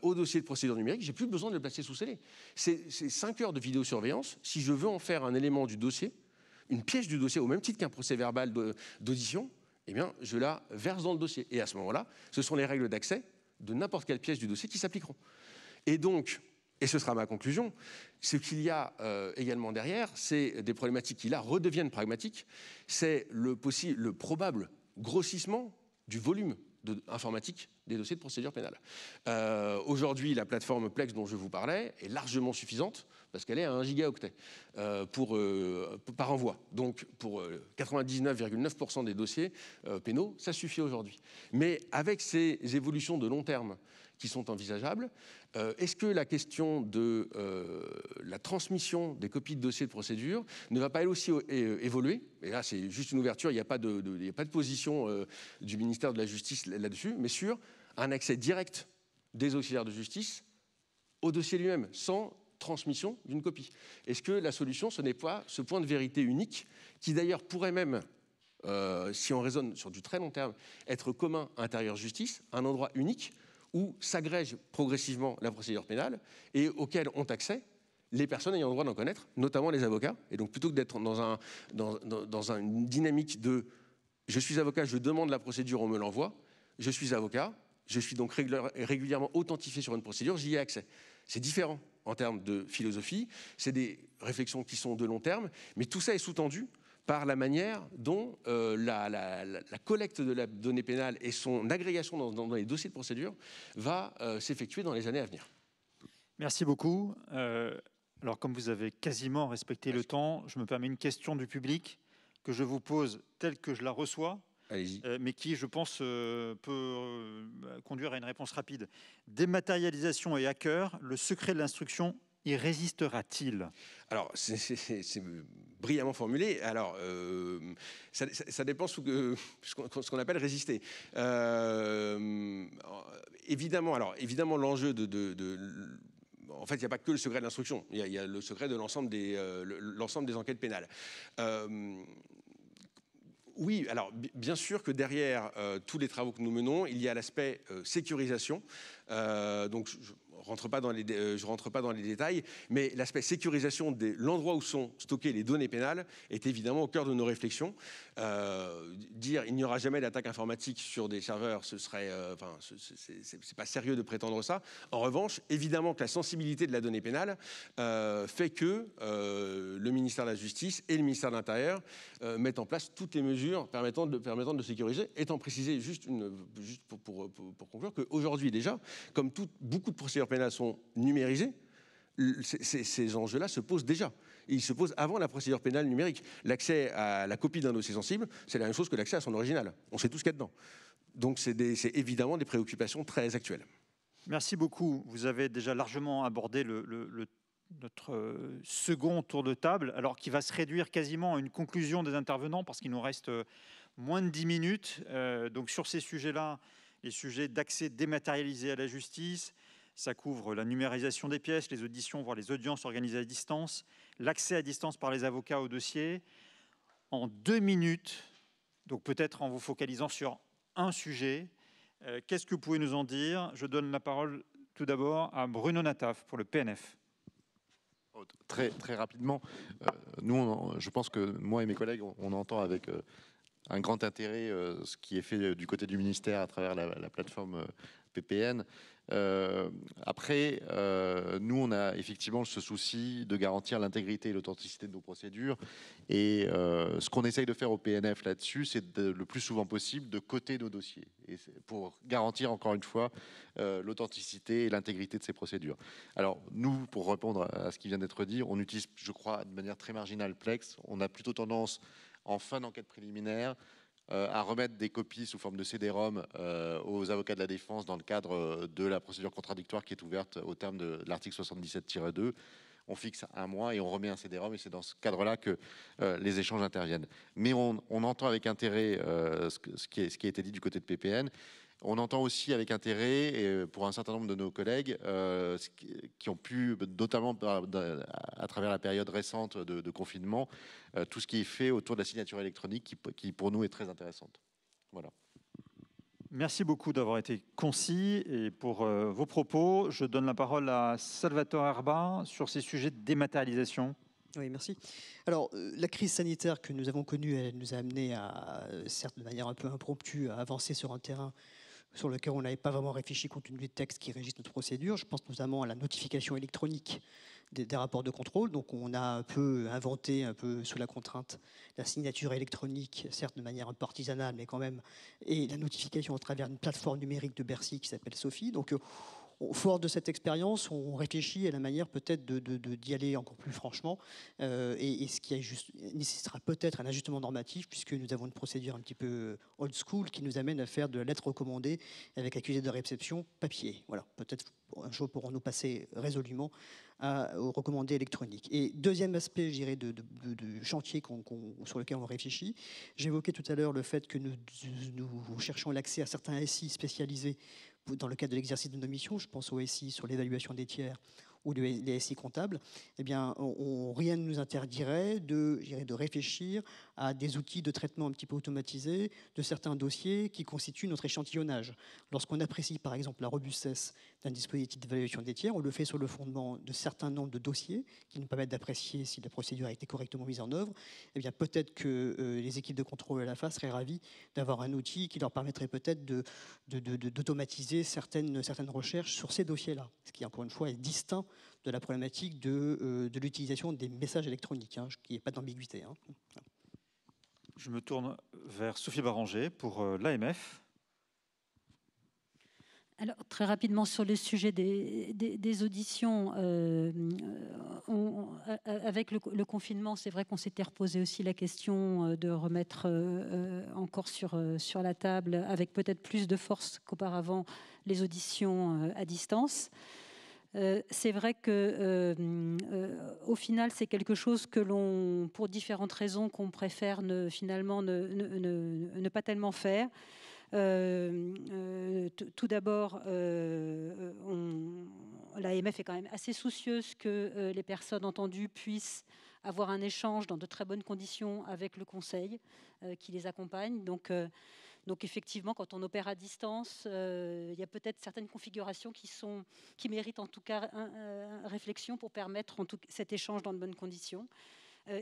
au dossier de procédure numérique, j'ai plus besoin de le placer sous scellé. C'est 5 heures de vidéosurveillance, si je veux en faire un élément du dossier, une pièce du dossier, au même titre qu'un procès verbal d'audition, eh bien, je la verse dans le dossier. Et à ce moment-là, ce sont les règles d'accès de n'importe quelle pièce du dossier qui s'appliqueront. Et donc, et ce sera ma conclusion, ce qu'il y a également derrière, c'est des problématiques qui là redeviennent pragmatiques, c'est le probable grossissement du volume informatique des dossiers de procédure pénale. Aujourd'hui, la plateforme Plex dont je vous parlais est largement suffisante parce qu'elle est à 1 gigaoctet par envoi. Donc, pour 99,9% des dossiers pénaux, ça suffit aujourd'hui. Mais avec ces évolutions de long terme qui sont envisageables, est-ce que la question de la transmission des copies de dossiers de procédure ne va pas elle aussi évoluer? Et là, c'est juste une ouverture, il n'y a pas de position du ministère de la Justice là-dessus, mais sur un accès direct des auxiliaires de justice au dossier lui-même, sans transmission d'une copie. Est-ce que la solution, ce n'est pas ce point de vérité unique, qui d'ailleurs pourrait même, si on raisonne sur du très long terme, être commun à intérieur justice, un endroit unique où s'agrège progressivement la procédure pénale et auquel ont accès les personnes ayant le droit d'en connaître, notamment les avocats. Et donc plutôt que d'être dans une dynamique de « je suis avocat, je demande la procédure, on me l'envoie », je suis avocat, je suis donc régulièrement authentifié sur une procédure, j'y ai accès. C'est différent en termes de philosophie, c'est des réflexions qui sont de long terme, mais tout ça est sous-tendu par la manière dont la collecte de la donnée pénale et son agrégation dans les dossiers de procédure va s'effectuer dans les années à venir. Merci beaucoup. Alors, comme vous avez quasiment respecté le temps, je me permets une question du public que je vous pose telle que je la reçois. Allez-y. mais qui, je pense, peut conduire à une réponse rapide. Dématérialisation et hacker, le secret de l'instruction y résistera-t-il? Alors, c'est brillamment formulé. Alors, ça dépend ce qu'on appelle résister. Évidemment, l'enjeu en fait, il n'y a pas que le secret de l'instruction. Il y a le secret de l'ensemble des enquêtes pénales. Oui, alors bien sûr que derrière tous les travaux que nous menons, il y a l'aspect sécurisation. Donc je rentre pas dans les détails, mais l'aspect sécurisation de l'endroit où sont stockées les données pénales est évidemment au cœur de nos réflexions. Dire il n'y aura jamais d'attaque informatique sur des serveurs, ce serait, c'est pas sérieux de prétendre ça. En revanche, évidemment que la sensibilité de la donnée pénale fait que le ministère de la Justice et le ministère de l'Intérieur mettent en place toutes les mesures permettant de sécuriser. Étant précisé juste pour conclure qu'aujourd'hui déjà, comme beaucoup de procédures pénales sont numérisées, ces enjeux-là se posent déjà. Et ils se posent avant la procédure pénale numérique. L'accès à la copie d'un dossier sensible, c'est la même chose que l'accès à son original. On sait tout ce qu'il y a dedans. Donc c'est évidemment des préoccupations très actuelles. Merci beaucoup. Vous avez déjà largement abordé notre second tour de table, alors qui va se réduire quasiment à une conclusion des intervenants parce qu'il nous reste moins de 10 minutes. Donc sur ces sujets-là, les sujets d'accès dématérialisé à la justice, ça couvre la numérisation des pièces, les auditions, voire les audiences organisées à distance, l'accès à distance par les avocats au dossier. En 2 minutes, donc peut-être en vous focalisant sur un sujet, qu'est-ce que vous pouvez nous en dire? Je donne la parole tout d'abord à Bruno Nataf pour le PNF. Très, très rapidement, je pense que moi et mes collègues, on entend avec un grand intérêt ce qui est fait du côté du ministère à travers la plateforme PPN. Après, nous, on a effectivement ce souci de garantir l'intégrité et l'authenticité de nos procédures. Et ce qu'on essaye de faire au PNF là-dessus, c'est le plus souvent possible de coter nos dossiers et pour garantir encore une fois l'authenticité et l'intégrité de ces procédures. Alors nous, pour répondre à ce qui vient d'être dit, on utilise, je crois, de manière très marginale Plex. On a plutôt tendance, en fin d'enquête préliminaire, à remettre des copies sous forme de CD-ROM aux avocats de la défense dans le cadre de la procédure contradictoire qui est ouverte au terme de l'article 77-2. On fixe un mois et on remet un CD-ROM et c'est dans ce cadre-là que les échanges interviennent. Mais on entend avec intérêt ce qui a été dit du côté de PPN. On entend aussi avec intérêt, et pour un certain nombre de nos collègues, qui ont pu, notamment à travers la période récente de confinement, tout ce qui est fait autour de la signature électronique, qui pour nous est très intéressante. Voilà. Merci beaucoup d'avoir été concis et pour vos propos. Je donne la parole à Salvatore Erba sur ces sujets de dématérialisation. Oui, merci. Alors, la crise sanitaire que nous avons connue, elle nous a amené à, certes de manière un peu impromptue, à avancer sur un terrain sur lequel on n'avait pas vraiment réfléchi compte tenu des textes qui régissent notre procédure. Je pense notamment à la notification électronique des rapports de contrôle. Donc on a un peu inventé, un peu sous la contrainte, la signature électronique, certes de manière un peu artisanale, mais quand même, et la notification à travers une plateforme numérique de Bercy qui s'appelle Sophie. Donc fort de cette expérience, on réfléchit à la manière peut-être d'y aller encore plus franchement, et ce qui nécessitera peut-être un ajustement normatif, puisque nous avons une procédure un petit peu old school qui nous amène à faire de la lettre recommandée avec accusé de réception papier. Voilà, peut-être un jour pourrons-nous passer résolument au recommandé électronique. Et deuxième aspect, je dirais, de chantier sur lequel on réfléchit, j'évoquais tout à l'heure le fait que nous cherchons l'accès à certains SI spécialisés dans le cadre de l'exercice de nos missions. Je pense au SI sur l'évaluation des tiers ou les SI comptables. Eh bien, rien ne nous interdirait de réfléchir à des outils de traitement un petit peu automatisés de certains dossiers qui constituent notre échantillonnage. Lorsqu'on apprécie par exemple la robustesse d'un dispositif d'évaluation des tiers, on le fait sur le fondement de certains nombres de dossiers qui nous permettent d'apprécier si la procédure a été correctement mise en œuvre. Eh bien, peut-être que les équipes de contrôle à la FAS seraient ravies d'avoir un outil qui leur permettrait peut-être d'automatiser certaines recherches sur ces dossiers-là, ce qui, encore une fois, est distinct de la problématique de l'utilisation des messages électroniques, hein, qui n'est pas d'ambiguïté. Hein. Je me tourne vers Sophie Baranger pour l'AMF. Alors, très rapidement sur le sujet des auditions, avec le confinement, c'est vrai qu'on s'était reposé aussi la question de remettre encore sur la table, avec peut-être plus de force qu'auparavant, les auditions à distance. C'est vrai que au final, c'est quelque chose que l'on, pour différentes raisons, qu'on préfère finalement ne pas tellement faire. Tout d'abord, l'AMF est quand même assez soucieuse que les personnes entendues puissent avoir un échange dans de très bonnes conditions avec le conseil qui les accompagne. Donc effectivement, quand on opère à distance, il y a peut-être certaines configurations qui méritent en tout cas une réflexion pour permettre cet échange dans de bonnes conditions.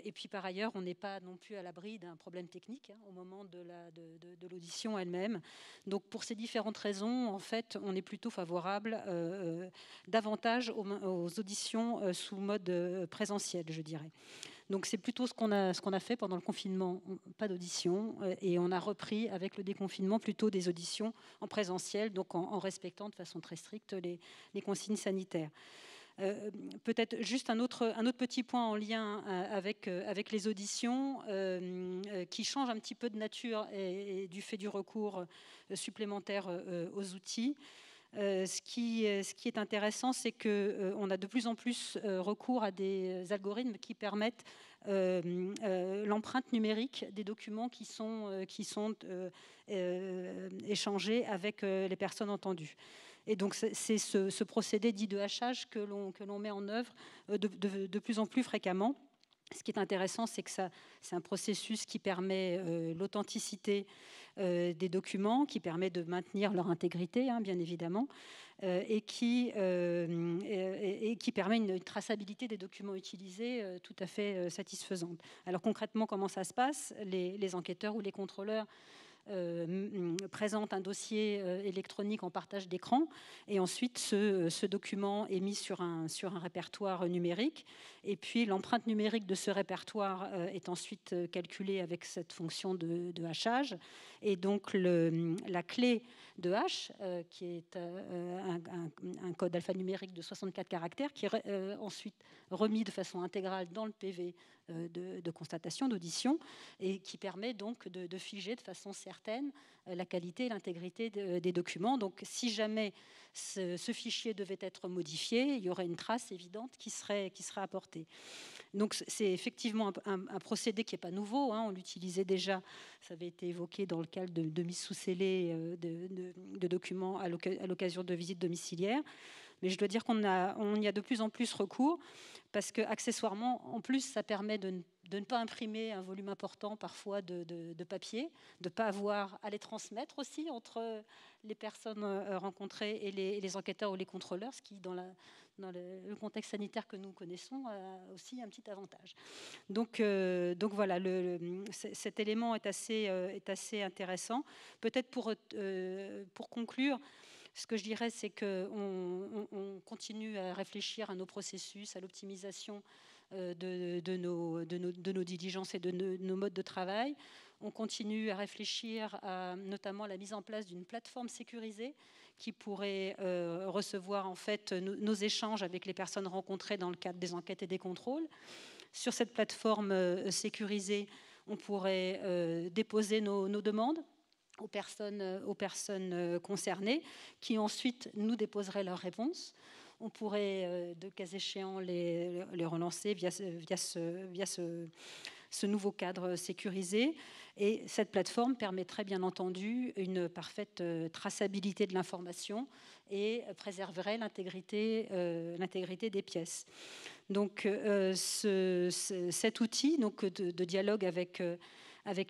Et puis par ailleurs, on n'est pas non plus à l'abri d'un problème technique au moment de l'audition elle-même. Donc pour ces différentes raisons, en fait, on est plutôt favorable davantage aux auditions sous mode présentiel, je dirais. Donc c'est plutôt ce qu'on a fait pendant le confinement, pas d'audition, et on a repris avec le déconfinement plutôt des auditions en présentiel, donc en respectant de façon très stricte les consignes sanitaires. Peut-être juste un autre petit point en lien avec les auditions qui change un petit peu de nature et du fait du recours supplémentaire aux outils. Ce qui est intéressant, c'est qu'on a de plus en plus recours à des algorithmes qui permettent l'empreinte numérique des documents qui sont échangés avec les personnes entendues. Et donc, c'est ce procédé dit de hachage que l'on met en œuvre de plus en plus fréquemment. Ce qui est intéressant, c'est que c'est un processus qui permet l'authenticité des documents, qui permet de maintenir leur intégrité, bien évidemment, et qui permet une traçabilité des documents utilisés tout à fait satisfaisante. Alors concrètement, comment ça se passe ? Les enquêteurs ou les contrôleurs présente un dossier électronique en partage d'écran et ensuite ce document est mis sur un répertoire numérique et puis l'empreinte numérique de ce répertoire est ensuite calculée avec cette fonction de hachage et donc la clé de hash qui est un code alphanumérique de 64 caractères qui est ensuite remis de façon intégrale dans le PV de constatation, d'audition, et qui permet donc de figer de façon certaine la qualité et l'intégrité des documents. Donc si jamais ce fichier devait être modifié, il y aurait une trace évidente qui serait apportée. Donc c'est effectivement un procédé qui n'est pas nouveau, on l'utilisait déjà, ça avait été évoqué dans le cadre de mise sous scellé de documents à l'occasion de visites domiciliaires. Mais je dois dire qu'on y a de plus en plus recours parce qu'accessoirement, en plus, ça permet de ne pas imprimer un volume important parfois de papier, de ne pas avoir à les transmettre aussi entre les personnes rencontrées et les enquêteurs ou les contrôleurs, ce qui, dans le contexte sanitaire que nous connaissons, a aussi un petit avantage. Donc voilà, cet élément est assez intéressant. Peut-être pour conclure, ce que je dirais, c'est qu'on continue à réfléchir à nos processus, à l'optimisation de nos diligences et de nos modes de travail. On continue à réfléchir à notamment la mise en place d'une plateforme sécurisée qui pourrait recevoir en fait nos échanges avec les personnes rencontrées dans le cadre des enquêtes et des contrôles. Sur cette plateforme sécurisée, on pourrait déposer nos demandes aux personnes concernées, qui ensuite nous déposeraient leurs réponses. On pourrait, de cas échéant, les relancer via ce nouveau cadre sécurisé. Et cette plateforme permettrait bien entendu une parfaite traçabilité de l'information et préserverait l'intégrité des pièces. Donc cet outil donc, de dialogue avec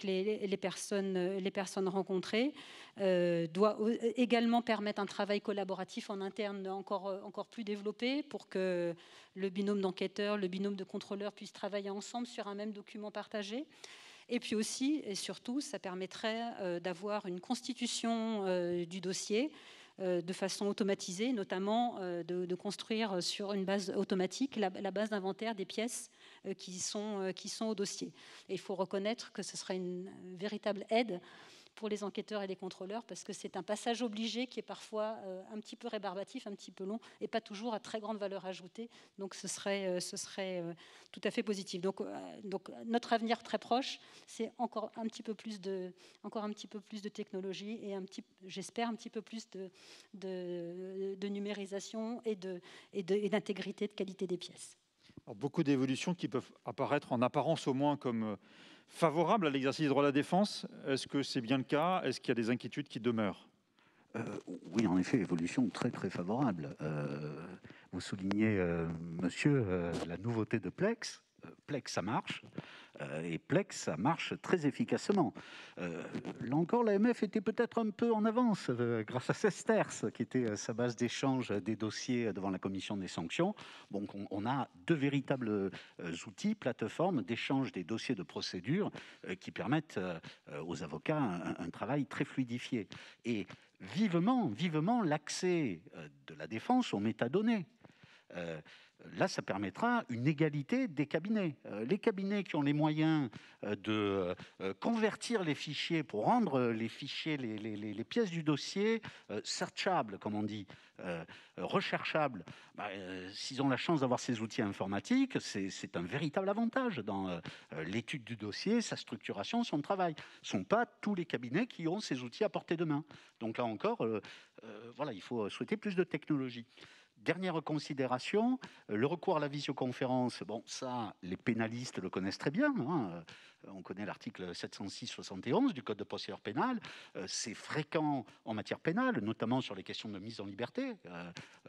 les personnes rencontrées doit également permettre un travail collaboratif en interne encore plus développé pour que le binôme d'enquêteurs, le binôme de contrôleurs puissent travailler ensemble sur un même document partagé. Et puis aussi, et surtout, ça permettrait d'avoir une constitution du dossier de façon automatisée, notamment de construire sur une base automatique la base d'inventaire des pièces qui sont au dossier. Et il faut reconnaître que ce serait une véritable aide pour les enquêteurs et les contrôleurs, parce que c'est un passage obligé qui est parfois un petit peu rébarbatif, un petit peu long, et pas toujours à très grande valeur ajoutée. Donc ce serait tout à fait positif. Donc notre avenir très proche, c'est encore un petit peu plus de technologie et j'espère un petit peu plus de numérisation et d'intégrité, de qualité des pièces. Alors, beaucoup d'évolutions qui peuvent apparaître en apparence au moins comme favorables à l'exercice du droit à la défense. Est-ce que c'est bien le cas? Est-ce qu'il y a des inquiétudes qui demeurent? Oui, en effet, évolution très très favorable. Vous soulignez, monsieur, la nouveauté de Plex. Plex, ça marche. Et Plex, ça marche très efficacement. Là encore, l'AMF était peut-être un peu en avance grâce à Sesterce, qui était sa base d'échange des dossiers devant la commission des sanctions. Donc, on a deux véritables outils, plateformes d'échange des dossiers de procédure qui permettent aux avocats un travail très fluidifié. Et vivement l'accès de la défense aux métadonnées. Là, ça permettra une égalité des cabinets. Les cabinets qui ont les moyens de convertir les fichiers pour rendre les fichiers, les pièces du dossier searchables, comme on dit, recherchables, s'ils ont la chance d'avoir ces outils informatiques, c'est un véritable avantage dans l'étude du dossier, sa structuration, son travail. Ce ne sont pas tous les cabinets qui ont ces outils à portée de main. Donc là encore, voilà, il faut souhaiter plus de technologie. Dernière considération, le recours à la visioconférence, bon, ça, les pénalistes le connaissent très bien. Hein. On connaît l'article 706-71 du Code de procédure pénale. C'est fréquent en matière pénale, notamment sur les questions de mise en liberté.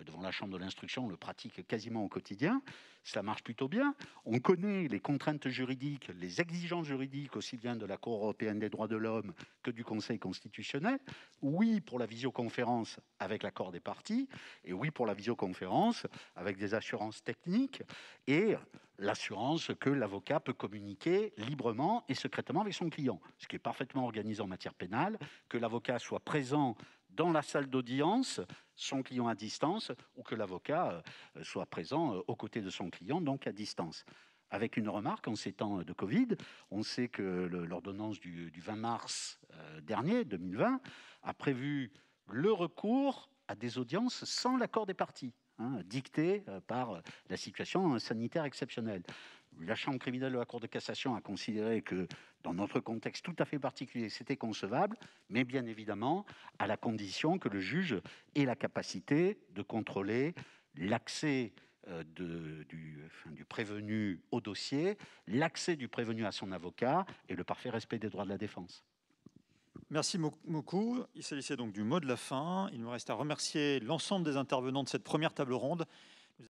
Devant la chambre de l'instruction, on le pratique quasiment au quotidien. Ça marche plutôt bien. On connaît les contraintes juridiques, les exigences juridiques, aussi bien de la Cour européenne des droits de l'homme que du Conseil constitutionnel. Oui pour la visioconférence avec l'accord des parties, et oui pour la visioconférence avec des assurances techniques et l'assurance que l'avocat peut communiquer librement et secrètement avec son client, ce qui est parfaitement organisé en matière pénale, que l'avocat soit présent dans la salle d'audience, son client à distance, ou que l'avocat soit présent aux côtés de son client, donc à distance. Avec une remarque, en ces temps de Covid, on sait que l'ordonnance du 20 mars dernier, 2020, a prévu le recours à des audiences sans l'accord des parties, dictées par la situation sanitaire exceptionnelle. La Chambre criminelle de la Cour de cassation a considéré que, dans notre contexte tout à fait particulier, c'était concevable, mais bien évidemment, à la condition que le juge ait la capacité de contrôler l'accès du prévenu au dossier, l'accès du prévenu à son avocat et le parfait respect des droits de la défense. Merci beaucoup. Il s'agissait donc du mot de la fin. Il me reste à remercier l'ensemble des intervenants de cette première table ronde